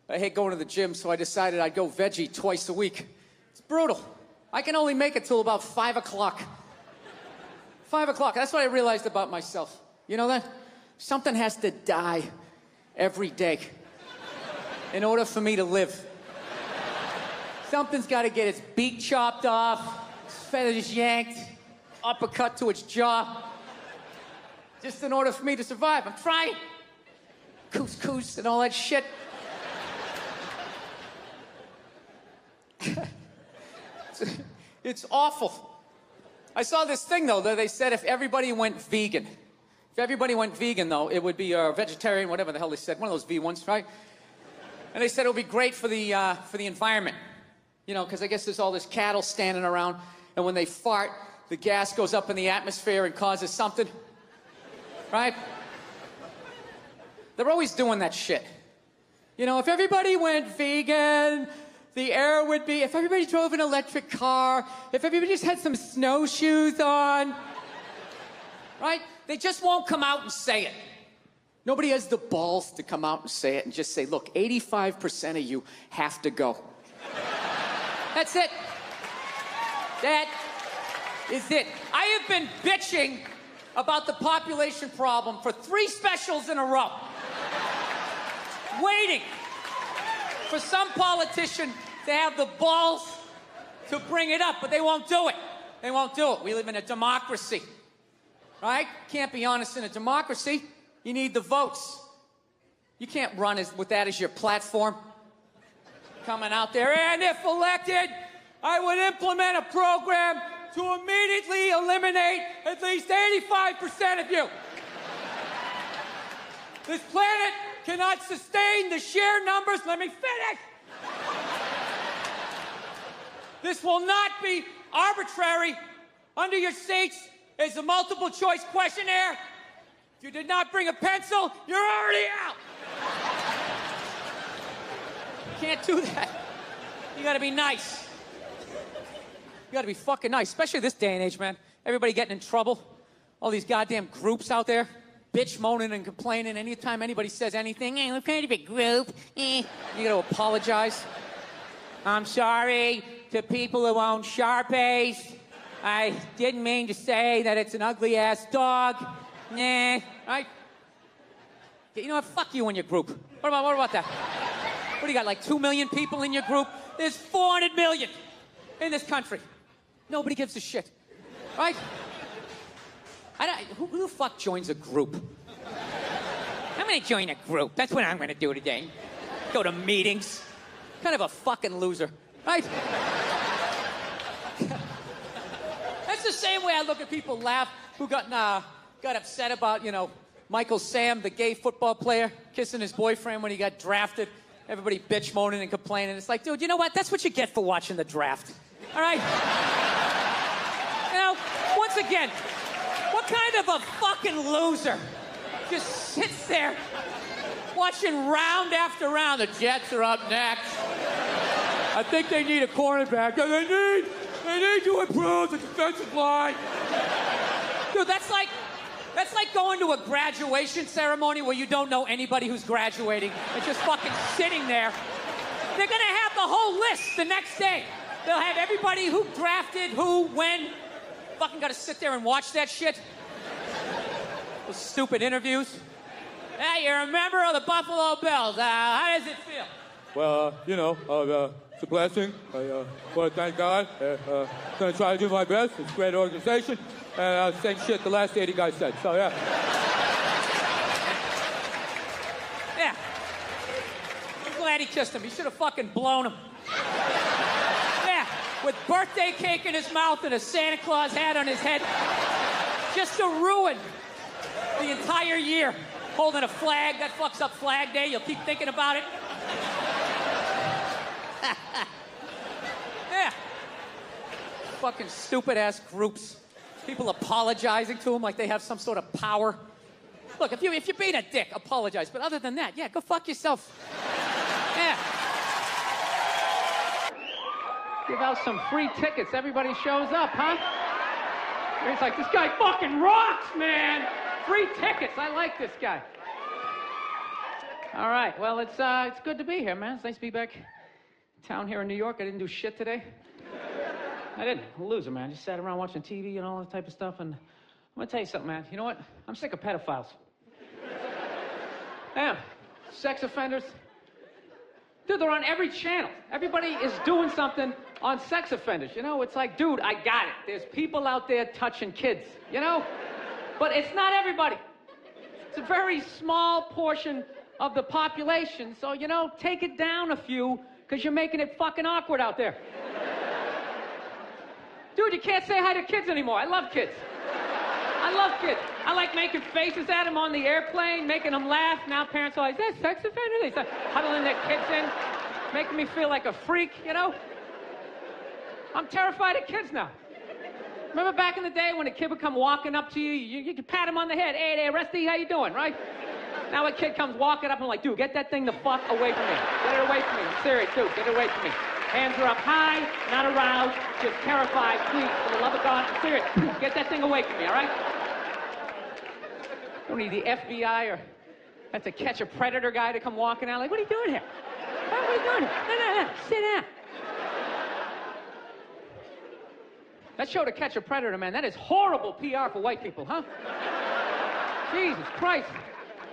I hate going to the gym, so I decided I'd go veggie twice a week. It's brutal. I can only make it till about 5 o'clock. 5 o'clock, that's what I realized about myself. You know that? Something has to die every day in order for me to live. Something's got to get its beak chopped off, its feathers yanked, uppercut to its jaw, just in order for me to survive. I'm trying. Couscous and all that shit. It's awful. I saw this thing, though, that they said if everybody went vegan. If everybody went vegan, though, it would be vegetarian, whatever the hell they said. One of those V ones, right? And they said it would be great for the environment. You know, because I guess there's all this cattle standing around, and when they fart, the gas goes up in the atmosphere and causes something. Right? They're always doing that shit. You know, if everybody went vegan, the air would be, if everybody drove an electric car, if everybody just had some snowshoes on, right? They just won't come out and say it. Nobody has the balls to come out and say it and just say, look, 85% of you have to go. That's it. That is it. I have been bitching about the population problem for 3 specials in a row. Waiting for some politician to have the balls to bring it up, but they won't do it. They won't do it. We live in a democracy, right? Can't be honest in a democracy. You need the votes. You can't run with that as your platform. Coming out there, and if elected, I would implement a program to immediately eliminate at least 85% of you. This planet cannot sustain the sheer numbers. Let me finish. This will not be arbitrary. Under your seats is a multiple choice questionnaire. If you did not bring a pencil, you're already out. You can't do that. You gotta be nice. You gotta be fucking nice, especially this day and age, man. Everybody getting in trouble. All these goddamn groups out there, bitch moaning and complaining. Anytime anybody says anything, hey, we're kind of a group. You gotta apologize. I'm sorry to people who own Sharpies. I didn't mean to say that it's an ugly-ass dog. Nah, right? You know what? Fuck you and your group. What about that? What do you got, like 2 million people in your group? There's 400 million in this country. Nobody gives a shit, right? Who the fuck joins a group? I'm gonna join a group. That's what I'm gonna do today. Go to meetings. Kind of a fucking loser, right? That's the same way I look at people laugh who got upset about, you know, Michael Sam, the gay football player, kissing his boyfriend when he got drafted. Everybody bitch moaning and complaining. It's like, dude, you know what? That's what you get for watching the draft. All right? You know, once again, what kind of a fucking loser just sits there watching round after round? The Jets are up next. I think they need a cornerback. They need to improve the defensive line. Dude, that's like going to a graduation ceremony where you don't know anybody who's graduating. It's just fucking sitting there. They're gonna have the whole list the next day. They'll have everybody who drafted, who, when. Fucking gotta sit there and watch that shit. Those stupid interviews. Hey, you're a member of the Buffalo Bills. How does it feel? Well, you know, it's a blessing. I want to thank God. Gonna try to do my best. It's a great organization. And same shit the last 80 guys said. So, yeah. Yeah. I'm glad he kissed him. He should have fucking blown him. Yeah. With birthday cake in his mouth and a Santa Claus hat on his head. Just to ruin the entire year. Holding a flag. That fucks up Flag Day. You'll keep thinking about it. Yeah. Fucking stupid-ass groups. People apologizing to them like they have some sort of power. Look, if you're being a dick, apologize. But other than that, yeah, go fuck yourself. Yeah. Give out some free tickets. Everybody shows up, huh? It's like, this guy fucking rocks, man. Free tickets. I like this guy. All right. Well, it's good to be here, man. It's nice to be back in town here in New York. I didn't do shit today. I didn't. I'm a loser, man. Just sat around watching TV and all that type of stuff. And I'm gonna tell you something, man. You know what? I'm sick of pedophiles. Yeah. Sex offenders. Dude, they're on every channel. Everybody is doing something on sex offenders. You know, it's like, dude, I got it. There's people out there touching kids, you know? But it's not everybody. It's a very small portion of the population. So, you know, take it down a few, because you're making it fucking awkward out there. Dude, you can't say hi to kids anymore. I love kids. I love kids. I like making faces at them on the airplane, making them laugh. Now parents are like, is that sex offender? They start huddling their kids in, making me feel like a freak, you know? I'm terrified of kids now. Remember back in the day when a kid would come walking up to you, you could pat him on the head. Hey there, Rusty, how you doing, right? Now a kid comes walking up and I'm like, dude, get that thing the fuck away from me. Get it away from me. I'm serious, dude, get it away from me. Hands are up high, not aroused, just terrified. Please, for the love of God, I'm serious. Get that thing away from me, all right? don't need the FBI or have to catch a predator guy to come walking out. Like, what are you doing here? What are you doing here? No, sit down. That show To Catch a Predator, man, that is horrible PR for white people, huh? Jesus Christ.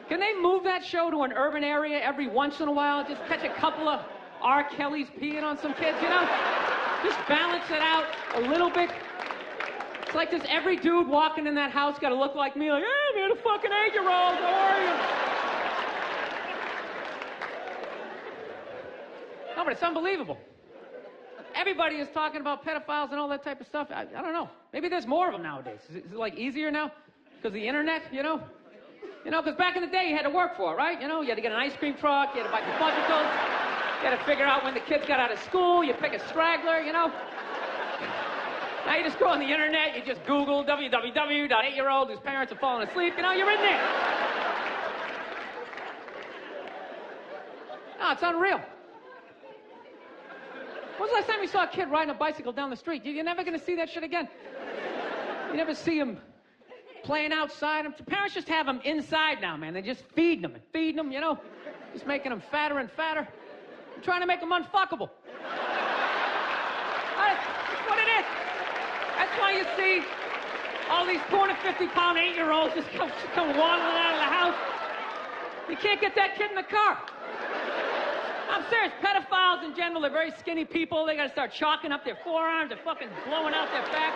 Can they move that show to an urban area every once in a while? Just catch a couple of R. Kelly's peeing on some kids, you know? Just balance it out a little bit. It's like, does every dude walking in that house got to look like me? Like, hey, I'm here, the fucking 8-year-old, how are you? No, but it's unbelievable. Everybody is talking about pedophiles and all that type of stuff. I don't know. Maybe there's more of them nowadays. Is it like easier now? Because of the internet, you know? You know, because back in the day, you had to work for it, right? You know, you had to get an ice cream truck, you had to buy fudgicles, you had to figure out when the kids got out of school, you pick a straggler, you know? Now you just go on the internet, you just Google www.8-year-old whose parents have fallen asleep, you know, you're in there. No, it's unreal. When was the last time you saw a kid riding a bicycle down the street? You're never going to see that shit again. You never see them playing outside. Parents just have them inside now, man. They just feed them and feed them, you know? Just making them fatter and fatter. I'm trying to make them unfuckable. That's what it is. That's why you see all these 450-pound 8-year-olds just come waddling out of the house. You can't get that kid in the car. I'm serious. Pedophiles in general, they're very skinny people. They got to start chalking up their forearms. They're fucking blowing out their back.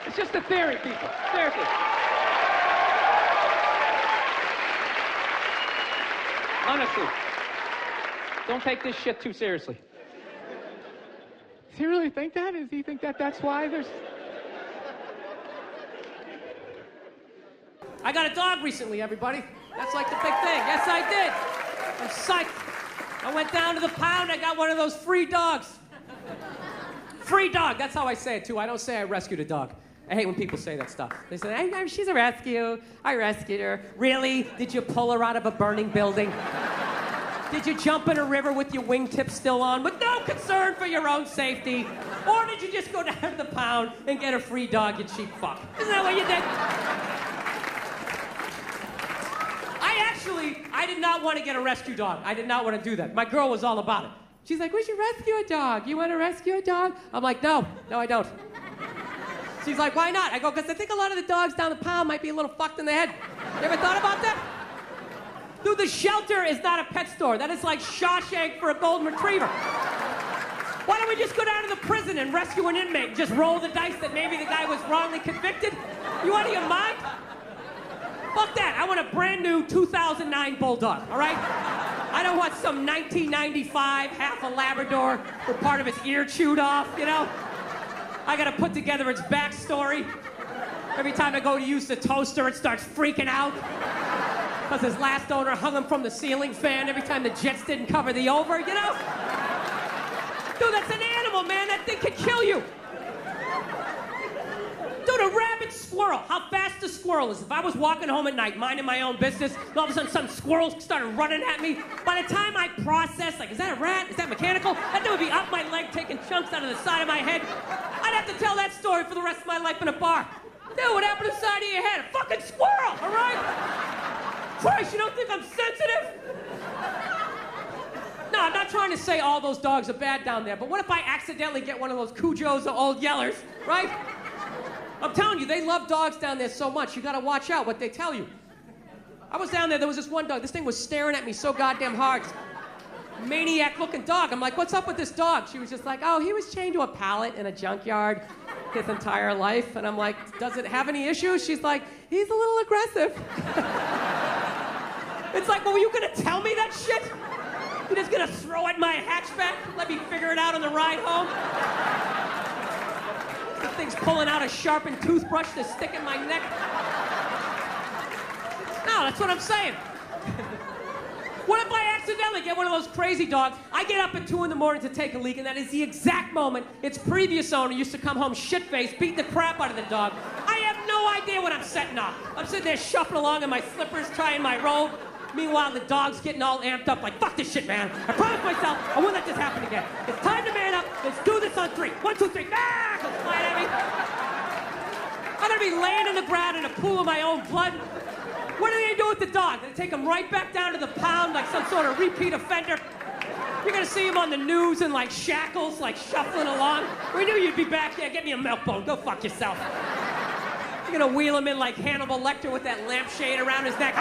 It's just a theory, people. Seriously. Honestly. Don't take this shit too seriously. Does he really think that? Does he think that that's why there's... I got a dog recently, everybody. That's like the big thing. Yes, I did. I'm psyched. I went down to the pound. I got one of those free dogs. Free dog. That's how I say it, too. I don't say I rescued a dog. I hate when people say that stuff. They say, she's a rescue. I rescued her. Really? Did you pull her out of a burning building? Did you jump in a river with your wingtips still on with no concern for your own safety? Or did you just go down to the pound and get a free dog, you cheap fuck? Isn't that what you did? I did not want to get a rescue dog. I did not want to do that. My girl was all about it. She's like, we should rescue a dog. You want to rescue a dog? I'm like, no, I don't. She's like, why not? I go, because I think a lot of the dogs down the pound might be a little fucked in the head. You ever thought about that? Dude, the shelter is not a pet store. That is like Shawshank for a golden retriever. Why don't we just go down to the prison and rescue an inmate and just roll the dice that maybe the guy was wrongly convicted? You out of your mind? Fuck that. I want a brand new 2009 Bulldog, all right? I don't want some 1995 half a Labrador with part of its ear chewed off, you know? I gotta put together its backstory. Every time I go to use the toaster, it starts freaking out. Because his last owner hung him from the ceiling fan every time the jets didn't cover the over, you know? Dude, that's an animal, man. That thing could kill you. Dude, a rabid squirrel. How fast a squirrel is. If I was walking home at night, minding my own business, and all of a sudden some squirrel started running at me, by the time I process, like, is that a rat? Is that mechanical? That thing would be up my leg, taking chunks out of the side of my head. I'd have to tell that story for the rest of my life in a bar. Dude, what happened to the side of your head? A fucking squirrel, all right? Christ, you don't think I'm sensitive? No, I'm not trying to say all those dogs are bad down there, but what if I accidentally get one of those Cujos or old Yellers, right? I'm telling you, they love dogs down there so much, you gotta watch out what they tell you. I was down there was this one dog, this thing was staring at me so goddamn hard. Maniac-looking dog. I'm like, what's up with this dog? She was just like, oh, he was chained to a pallet in a junkyard his entire life. And I'm like, does it have any issues? She's like, he's a little aggressive. It's like, well, were you gonna tell me that shit? You're just gonna throw it in my hatchback? Let me figure it out on the ride home? The thing's pulling out a sharpened toothbrush to stick in my neck. No, that's what I'm saying. What if I accidentally get one of those crazy dogs? I get up at 2 in the morning to take a leak, and that is the exact moment its previous owner used to come home shit-faced, beating the crap out of the dog. I have no idea what I'm setting off. I'm sitting there shuffling along in my slippers, trying my robe, Meanwhile, the dog's getting all amped up like, fuck this shit, man. I promised myself I won't let this happen again. It's time to man up. Let's do this on 3. 1, 2, 3. Ah! Goes flying at me. I'm gonna be laying on the ground in a pool of my own blood. What are they gonna do with the dog? They take him right back down to the pound like some sort of repeat offender. You're gonna see him on the news in like shackles, like shuffling along. We knew you'd be back there. Get me a milk bone. Go fuck yourself. You're gonna wheel him in like Hannibal Lecter with that lampshade around his neck.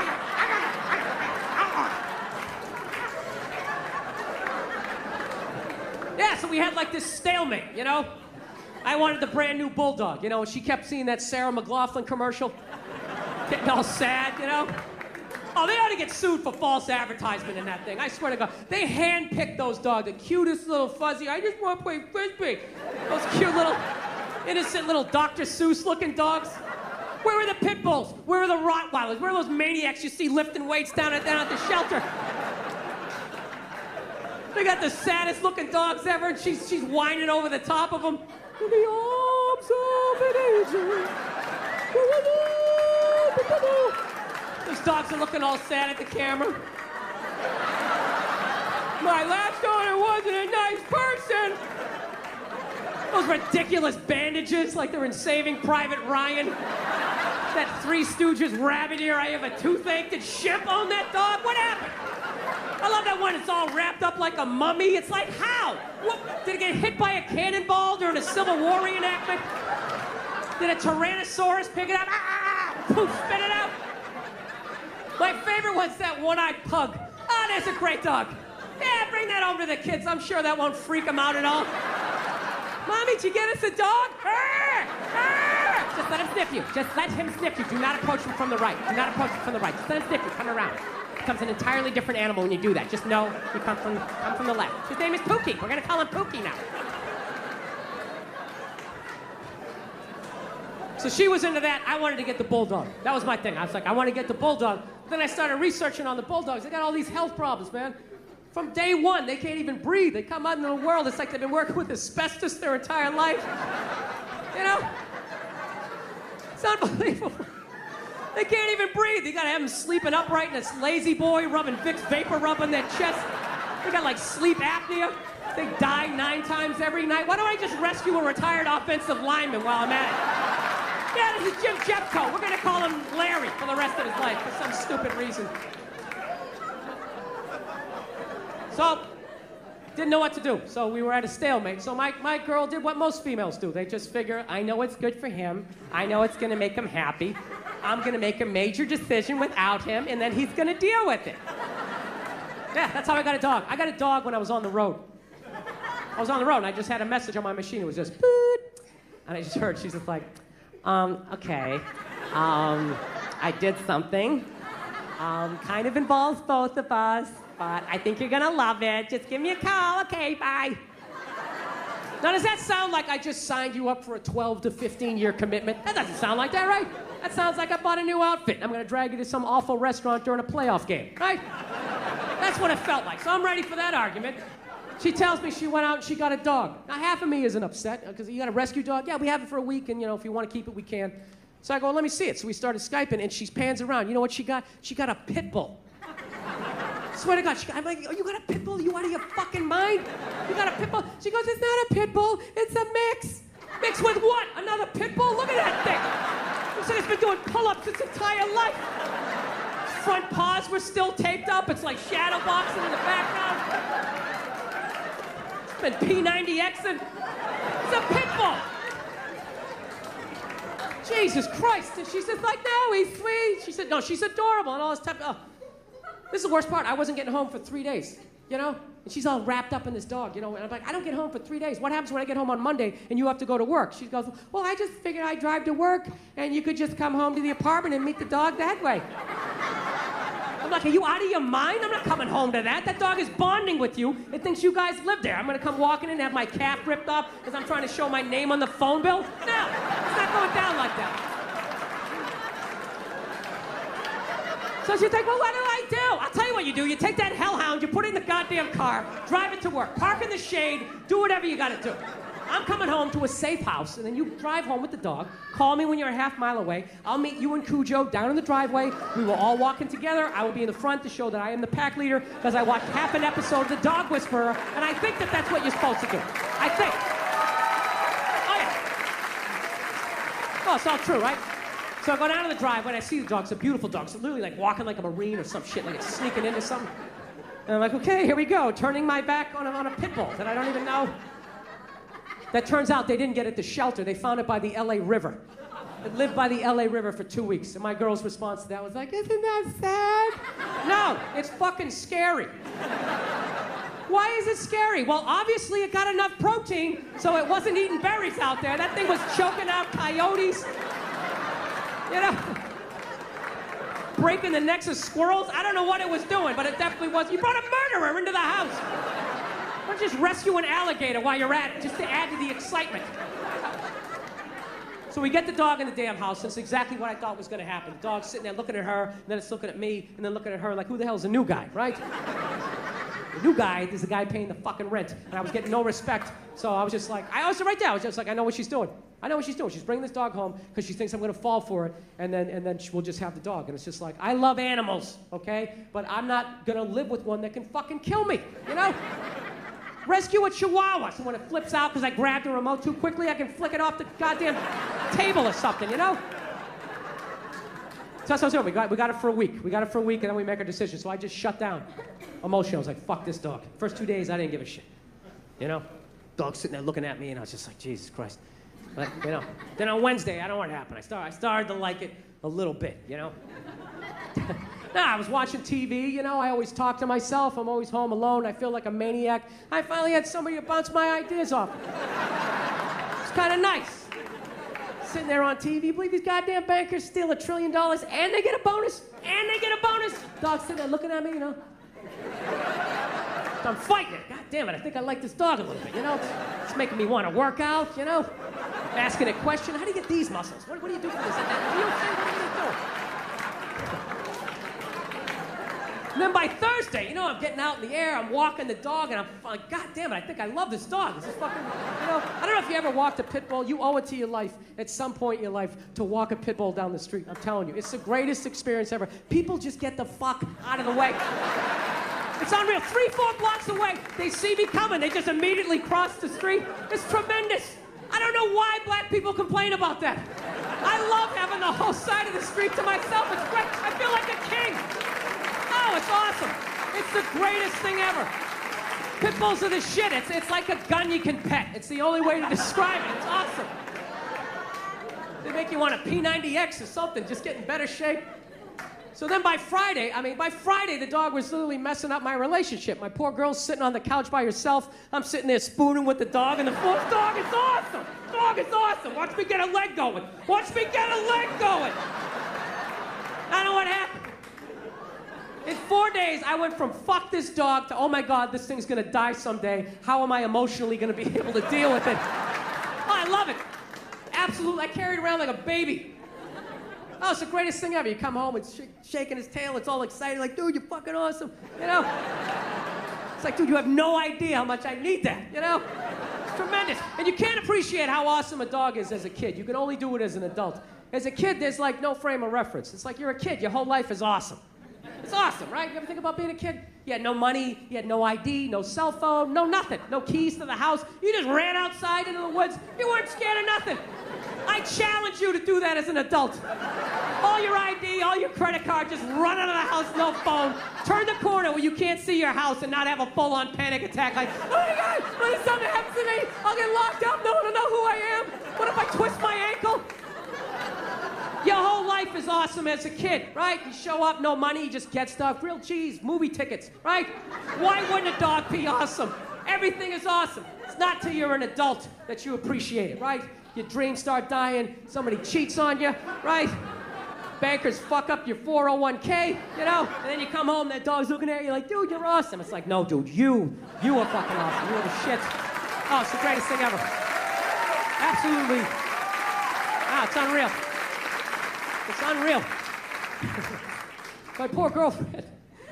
Yeah, so we had like this stalemate, you know? I wanted the brand new bulldog, you know, and she kept seeing that Sarah McLachlan commercial, getting all sad, you know? Oh, they ought to get sued for false advertisement in that thing. I swear to God. They handpicked those dogs, the cutest little fuzzy, I just want to play Frisbee. Those cute little, innocent little Dr. Seuss-looking dogs. Where were the pit bulls? Where were the Rottweilers? Where are those maniacs you see lifting weights down at the shelter? They got the saddest looking dogs ever, and she's whining over the top of them. In the arms of an angel. Those dogs are looking all sad at the camera. My last owner wasn't a nice person. Those ridiculous bandages like they're in Saving Private Ryan. That Three Stooges rabbit ear, I have a toothache. Did Shemp own that dog? What happened? I love that one. It's all wrapped up like a mummy. It's like, how? What? Did it get hit by a cannonball during a Civil War reenactment? Did a Tyrannosaurus pick it up? Ah! Poof, spit it out. My favorite one's that one-eyed pug. Oh, that's a great dog. Yeah, bring that over to the kids. I'm sure that won't freak them out at all. Mommy, did you get us a dog? Arr! Arr! Just let him sniff you. Just let him sniff you. Do not approach him from the right. Do not approach him from the right. Just let him sniff you. Come around. Becomes an entirely different animal when you do that. Just know you come from the left. His name is Pookie. We're gonna call him Pookie now. So she was into that. I wanted to get the bulldog. That was my thing. I was like, I want to get the bulldog. Then I started researching on the bulldogs. They got all these health problems, man. From day one, they can't even breathe. They come out into the world. It's like they've been working with asbestos their entire life. You know? It's unbelievable. They can't even breathe. You gotta have them sleeping upright in this lazy boy, rubbing Vicks Vapor Rub on their chest. They got like sleep apnea. They die 9 times every night. Why don't I just rescue a retired offensive lineman while I'm at it? Yeah, this is Jim Jeffco. We're gonna call him Larry for the rest of his life for some stupid reason. So, didn't know what to do. So we were at a stalemate. So my girl did what most females do. They just figure, I know it's good for him. I know it's gonna make him happy. I'm gonna make a major decision without him, and then he's gonna deal with it. Yeah, that's how I got a dog. I got a dog when I was on the road. I was on the road, and I just had a message on my machine. It was just, boop. And I just heard, she's just like, okay, I did something. Kind of involves both of us, but I think you're gonna love it. Just give me a call. Okay, bye. Now, does that sound like I just signed you up for a 12 to 15-year commitment? That doesn't sound like that, right? That sounds like I bought a new outfit. I'm gonna drag you to some awful restaurant during a playoff game, right? That's what it felt like. So I'm ready for that argument. She tells me she went out and she got a dog. Now, half of me isn't upset, because you got a rescue dog? Yeah, we have it for a week, and, you know, if you want to keep it, we can. So I go, well, let me see it. So we started Skyping, and she pans around. You know what she got? She got a pit bull. Swear to God, I'm like, oh, you got a pit bull? You out of your fucking mind? You got a pit bull? She goes, it's not a pit bull, it's a mix. Mix with what? Another pit bull? Look at that thing. Looks like it's been doing pull-ups its entire life. Front paws were still taped up. It's like shadow boxing in the background. It's been P90Xing. It's a pit bull. Jesus Christ. And she's just like, no, he's sweet. She said, no, she's adorable and all this type of... This is the worst part. I wasn't getting home for 3 days, you know? And she's all wrapped up in this dog, you know? And I'm like, I don't get home for 3 days. What happens when I get home on Monday and you have to go to work? She goes, well, I just figured I'd drive to work and you could just come home to the apartment and meet the dog that way. I'm like, are you out of your mind? I'm not coming home to that. That dog is bonding with you. It thinks you guys live there. I'm gonna come walking in and have my calf ripped off because I'm trying to show my name on the phone bill? No, it's not going down like that. So she's like, well, what do I do? I'll tell you what you do. You take that hellhound, you put it in the goddamn car, drive it to work, park in the shade, do whatever you gotta do. I'm coming home to a safe house, and then you drive home with the dog. Call me when you're a half mile away. I'll meet you and Cujo down in the driveway. We will all walk in together. I will be in the front to show that I am the pack leader because I watched half an episode of The Dog Whisperer, and I think that that's what you're supposed to do. I think. Oh, yeah. Oh, it's all true, right? So I go down to the driveway, and I see the dog. It's a beautiful dog. It's literally like walking like a Marine or some shit, like it's sneaking into something. And I'm like, okay, here we go. Turning my back on a pit bull that I don't even know. That turns out they didn't get it at the shelter. They found it by the LA River. It lived by the LA River for 2 weeks. And my girl's response to that was like, isn't that sad? No, it's fucking scary. Why is it scary? Well, obviously it got enough protein, so it wasn't eating berries out there. That thing was choking out coyotes. You know? Breaking the necks of squirrels. I don't know what it was doing, but it definitely was. You brought a murderer into the house. Why don't you just rescue an alligator while you're at it, just to add to the excitement? So we get the dog in the damn house, and it's exactly what I thought was going to happen. The dog's sitting there looking at her, and then it's looking at me, and then looking at her like, who the hell's the new guy, right? The new guy is the guy paying the fucking rent, and I was getting no respect. So I was just like, I was right there. I was just like, I know what she's doing. I know what she's doing. She's bringing this dog home because she thinks I'm going to fall for it, and then we'll just have the dog. And it's just like, I love animals, okay? But I'm not going to live with one that can fucking kill me, you know? Rescue a chihuahua, so when it flips out because I grabbed the remote too quickly, I can flick it off the goddamn table or something, you know? So that's what I was doing. We got it for a week. We got it for a week, and then we make our decision. So I just shut down emotionally. I was like, fuck this dog. First 2 days, I didn't give a shit, you know? Dog sitting there looking at me, and I was just like, Jesus Christ. But, you know, then on Wednesday, I don't know what happened. I started to like it a little bit, you know? I was watching TV, you know, I always talk to myself. I'm always home alone. I feel like a maniac. I finally had somebody to bounce my ideas off. It's kind of nice. Sitting there on TV, believe these goddamn bankers steal $1 trillion and they get a bonus? And they get a bonus? Dog's sitting there looking at me, you know? So I'm fighting it. God damn it, I think I like this dog a little bit, you know? It's making me want to work out, you know? Asking a question, how do you get these muscles? What do you do for this? What do you do? And then by Thursday, you know, I'm getting out in the air, I'm walking the dog, and I'm like, God damn it, I think I love this dog. This is fucking, you know, I don't know if you ever walked a pit bull. You owe it to your life at some point in your life to walk a pit bull down the street. I'm telling you, it's the greatest experience ever. People just get the fuck out of the way. It's unreal. 3-4 blocks away, they see me coming. They just immediately cross the street. It's tremendous. I don't know why black people complain about that. I love having the whole side of the street to myself. It's great. I feel like a king. Oh, it's awesome. It's the greatest thing ever. Pit bulls are the shit. It's like a gun you can pet. It's the only way to describe it. It's awesome. They make you want a P90X or something, just get in better shape. So then by Friday, the dog was literally messing up my relationship. My poor girl's sitting on the couch by herself. I'm sitting there spooning with the dog, and the fourth dog is awesome. Dog is awesome. Watch me get a leg going. Watch me get a leg going. I know what happened. In 4 days, I went from fuck this dog to, oh my God, this thing's gonna die someday. How am I emotionally gonna be able to deal with it? Oh, I love it. Absolutely, I carry it around like a baby. Oh, it's the greatest thing ever. You come home, it's shaking his tail, it's all excited, like, dude, you're fucking awesome, you know? It's like, dude, you have no idea how much I need that, you know? It's tremendous. And you can't appreciate how awesome a dog is as a kid. You can only do it as an adult. As a kid, there's like no frame of reference. It's like you're a kid, your whole life is awesome. It's awesome, right? You ever think about being a kid? You had no money, you had no ID, no cell phone, no nothing, no keys to the house. You just ran outside into the woods. You weren't scared of nothing. I challenge you to do that as an adult. All your ID, all your credit card, just run out of the house, no phone. Turn the corner where you can't see your house and not have a full-on panic attack like, oh my God, what if something happens to me? I'll get locked up, no one will know who I am. What if I twist my ankle? Your whole life is awesome as a kid, right? You show up, no money, you just get stuff, grilled cheese, movie tickets, right? Why wouldn't a dog be awesome? Everything is awesome. It's not till you're an adult that you appreciate it, right? Your dreams start dying, somebody cheats on you, right? Bankers fuck up your 401k, you know? And then you come home, that dog's looking at you like, dude, you're awesome. It's like, no, dude, you are fucking awesome. You're the shit. Oh, it's the greatest thing ever. Absolutely. Ah, it's unreal. It's unreal. My poor girlfriend.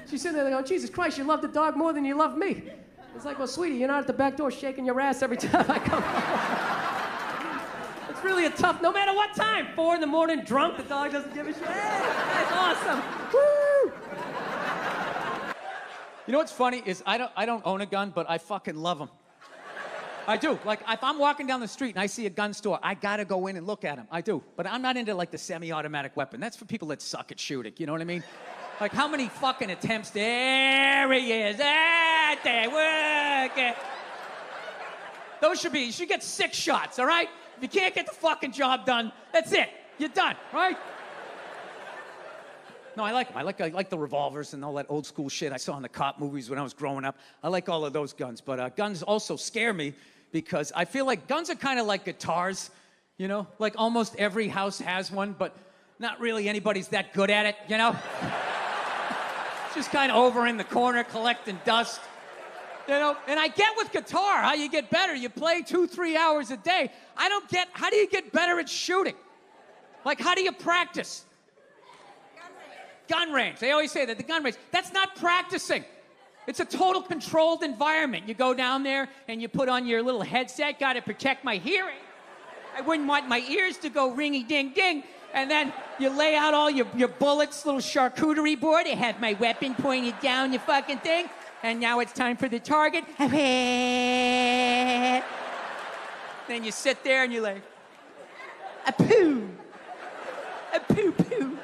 She's sitting there going, Jesus Christ, you love the dog more than you love me. It's like, well, sweetie, you're not at the back door shaking your ass every time I come home. It's really a tough, no matter what time. 4 in the morning, drunk, the dog doesn't give a shit. Hey, that's awesome. Woo! You know what's funny is I don't own a gun, but I fucking love them. I do. Like, if I'm walking down the street and I see a gun store, I gotta go in and look at them. I do. But I'm not into, like, the semi-automatic weapon. That's for people that suck at shooting, you know what I mean? Like, how many fucking attempts? There he is. Ah, there, work it. Those should be, you should get 6 shots, all right? If you can't get the fucking job done, that's it. You're done, right? No, I like them. I like the revolvers and all that old school shit I saw in the cop movies when I was growing up. I like all of those guns. But guns also scare me because I feel like guns are kind of like guitars, you know? Like almost every house has one, but not really anybody's that good at it, you know? Just kind of over in the corner collecting dust, you know? And I get with guitar how you get better. You play 2-3 hours a day. I don't get, how do you get better at shooting? Like, how do you practice? Gun range. They always say that, the gun range. That's not practicing. It's a total controlled environment. You go down there and you put on your little headset, got to protect my hearing. I wouldn't want my ears to go ringy-ding-ding. And then you lay out all your bullets, little charcuterie board. I have my weapon pointed down the fucking thing. And now it's time for the target. Then you sit there and you're like, a poo. A poo-poo.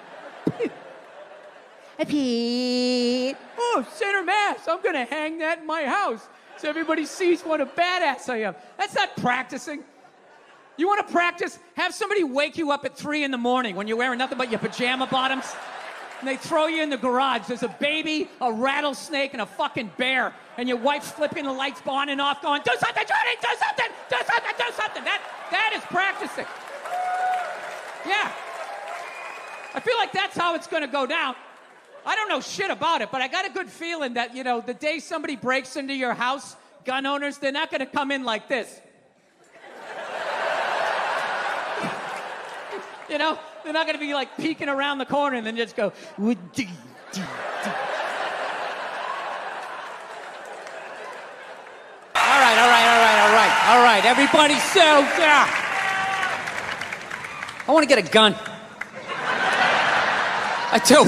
A pee. Oh, center mass. I'm going to hang that in my house so everybody sees what a badass I am. That's not practicing. You want to practice? Have somebody wake you up at 3 in the morning when you're wearing nothing but your pajama bottoms. And they throw you in the garage. There's a baby, a rattlesnake, and a fucking bear. And your wife's flipping the lights on and off going, do something, Johnny, do something, do something, do something. That is practicing. Yeah. I feel like that's how it's going to go down. I don't know shit about it, but I got a good feeling that, you know, the day somebody breaks into your house, gun owners, they're not going to come in like this. You know? They're not going to be, like, peeking around the corner and then just go, would-dee, dee, dee. All right. Everybody, so, I want to get a gun. I do.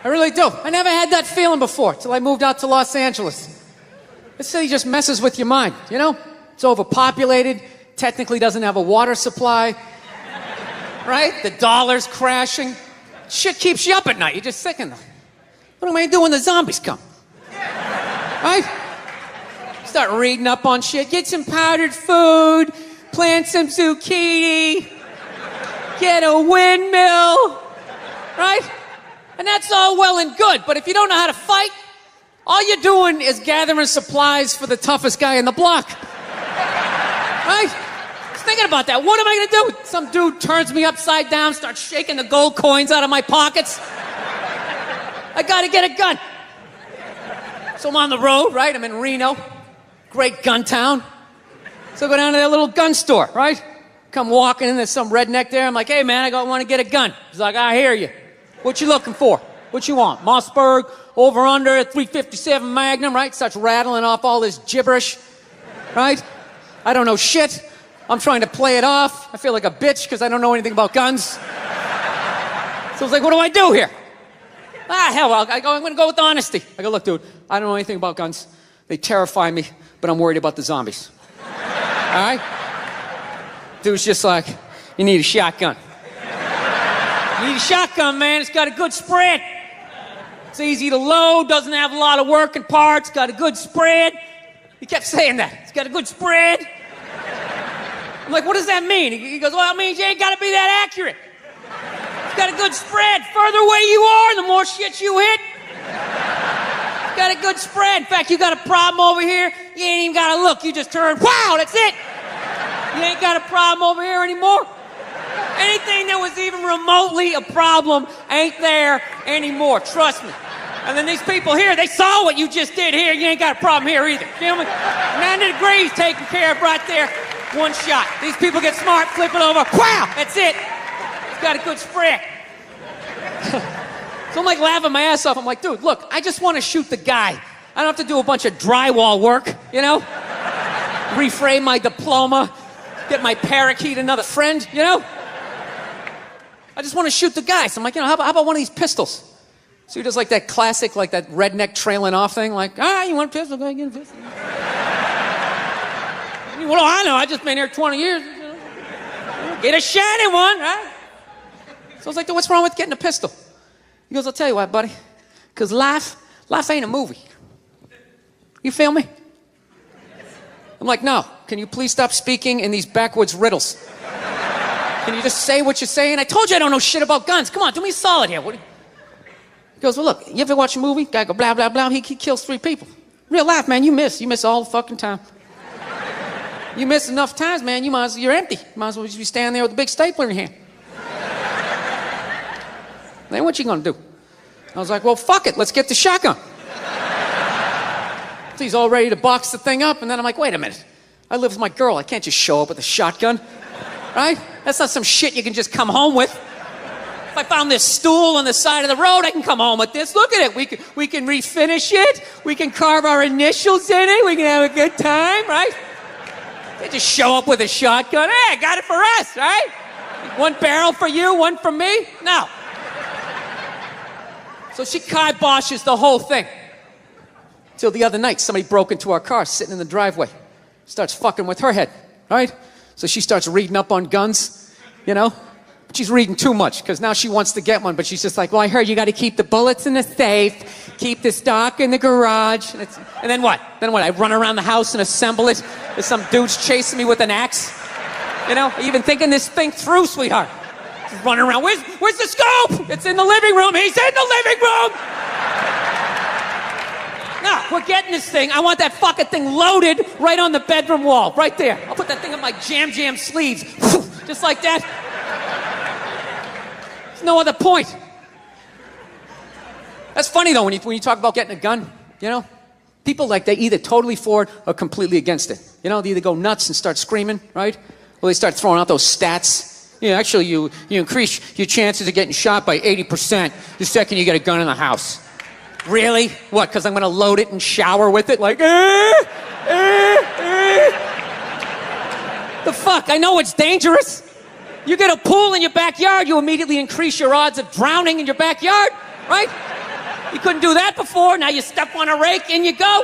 I really do. I never had that feeling before till I moved out to Los Angeles. This city just messes with your mind, you know? It's overpopulated, technically doesn't have a water supply, right? The dollar's crashing. Shit keeps you up at night. You're just thinking, what am I gonna do when the zombies come? Right? Start reading up on shit. Get some powdered food, plant some zucchini, get a windmill, right? And that's all well and good, but if you don't know how to fight, all you're doing is gathering supplies for the toughest guy in the block. Right? Just thinking about that. What am I gonna do? Some dude turns me upside down, starts shaking the gold coins out of my pockets. I gotta get a gun. So I'm on the road, right? I'm in Reno. Great gun town. So I go down to their little gun store, right? Come walking in, there's some redneck there. I'm like, hey man, I want to get a gun. He's like, I hear you. What you looking for? What you want? Mossberg, over under, 357 Magnum, right? Starts rattling off all this gibberish, right? I don't know shit. I'm trying to play it off. I feel like a bitch because I don't know anything about guns. So I was like, what do I do here? Hell, I'm going to go with honesty. I go, look, dude, I don't know anything about guns. They terrify me, but I'm worried about the zombies. All right? Dude's just like, you need a shotgun. You need a shotgun, man. It's got a good spread. It's easy to load, doesn't have a lot of working parts, got a good spread. He kept saying that. It's got a good spread. I'm like, what does that mean? He goes, well, it means you ain't got to be that accurate. It's got a good spread. Further away you are, the more shit you hit. It's got a good spread. In fact, you got a problem over here, you ain't even got to look. You just turn, wow, that's it. You ain't got a problem over here anymore. Anything that was even remotely a problem ain't there anymore. Trust me. And then these people here, they saw what you just did here. You ain't got a problem here either. Feel me? 90 degrees taken care of right there. One shot. These people get smart, flip it over. Wow, that's it. It's got a good spread. So I'm like laughing my ass off. I'm like, dude, look, I just want to shoot the guy. I don't have to do a bunch of drywall work, you know? Reframe my diploma, get my parakeet another friend, you know? I just want to shoot the guy. So I'm like, you know, how about one of these pistols? So he does like that classic, like that redneck trailing off thing, like, you want a pistol? Go ahead, get a pistol. What do I know? I just been here 20 years. You know? Get a shiny one, right? So I was like, what's wrong with getting a pistol? He goes, I'll tell you what, buddy. Because life ain't a movie. You feel me? I'm like, no. Can you please stop speaking in these backwoods riddles? Can you just say what you're saying? I told you I don't know shit about guns. Come on, do me a solid here. He goes, well, look, you ever watch a movie? Guy go, blah, blah, blah. He kills 3 people. Real life, man, you miss. You miss all the fucking time. You miss enough times, man, you're empty. You might as well just be standing there with a big stapler in your hand. Then what you gonna do? I was like, well, fuck it, let's get the shotgun. So he's all ready to box the thing up, and then I'm like, wait a minute. I live with my girl, I can't just show up with a shotgun, right? That's not some shit you can just come home with. If I found this stool on the side of the road, I can come home with this. Look at it, we can refinish it, we can carve our initials in it, we can have a good time, right? They just show up with a shotgun. Hey, I got it for us, right? One barrel for you, one for me? No. So she kiboshes the whole thing. Till the other night, somebody broke into our car, sitting in the driveway. Starts fucking with her head, right? So she starts reading up on guns, you know? She's reading too much, because now she wants to get one, but she's just like, well, I heard you got to keep the bullets in the safe, keep the stock in the garage. And then what? I run around the house and assemble it. There's some dude's chasing me with an axe. You know, are you even thinking this thing through, sweetheart? Just running around. Where's the scope? It's in the living room. He's in the living room. No, we're getting this thing. I want that fucking thing loaded right on the bedroom wall, right there. I'll put that thing on my jam sleeves, just like that. There's no other point. That's funny though when you talk about getting a gun, you know? People like they either totally for it or completely against it. You know, they either go nuts and start screaming, right? Or they start throwing out those stats. Yeah, actually you increase your chances of getting shot by 80% the second you get a gun in the house. Really? What, because I'm gonna load it and shower with it like, The fuck, I know it's dangerous. You get a pool in your backyard, you immediately increase your odds of drowning in your backyard, right? You couldn't do that before, now you step on a rake, in you go.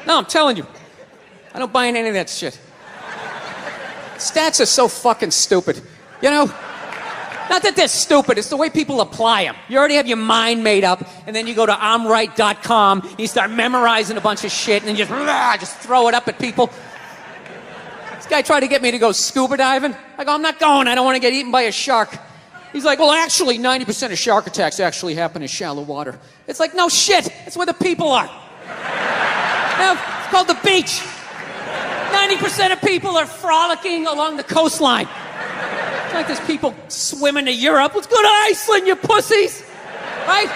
No, I'm telling you, I don't buy in any of that shit. Stats are so fucking stupid, you know? Not that they're stupid, it's the way people apply them. You already have your mind made up, and then you go to I'mRight.com, and you start memorizing a bunch of shit, and then just throw it up at people. This guy tried to get me to go scuba diving. I go, I'm not going, I don't want to get eaten by a shark. He's like, well, actually, 90% of shark attacks actually happen in shallow water. It's like, no shit, it's where the people are. Now, it's called the beach. 90% of people are frolicking along the coastline. It's like there's people swimming to Europe. Let's go to Iceland, you pussies. Right?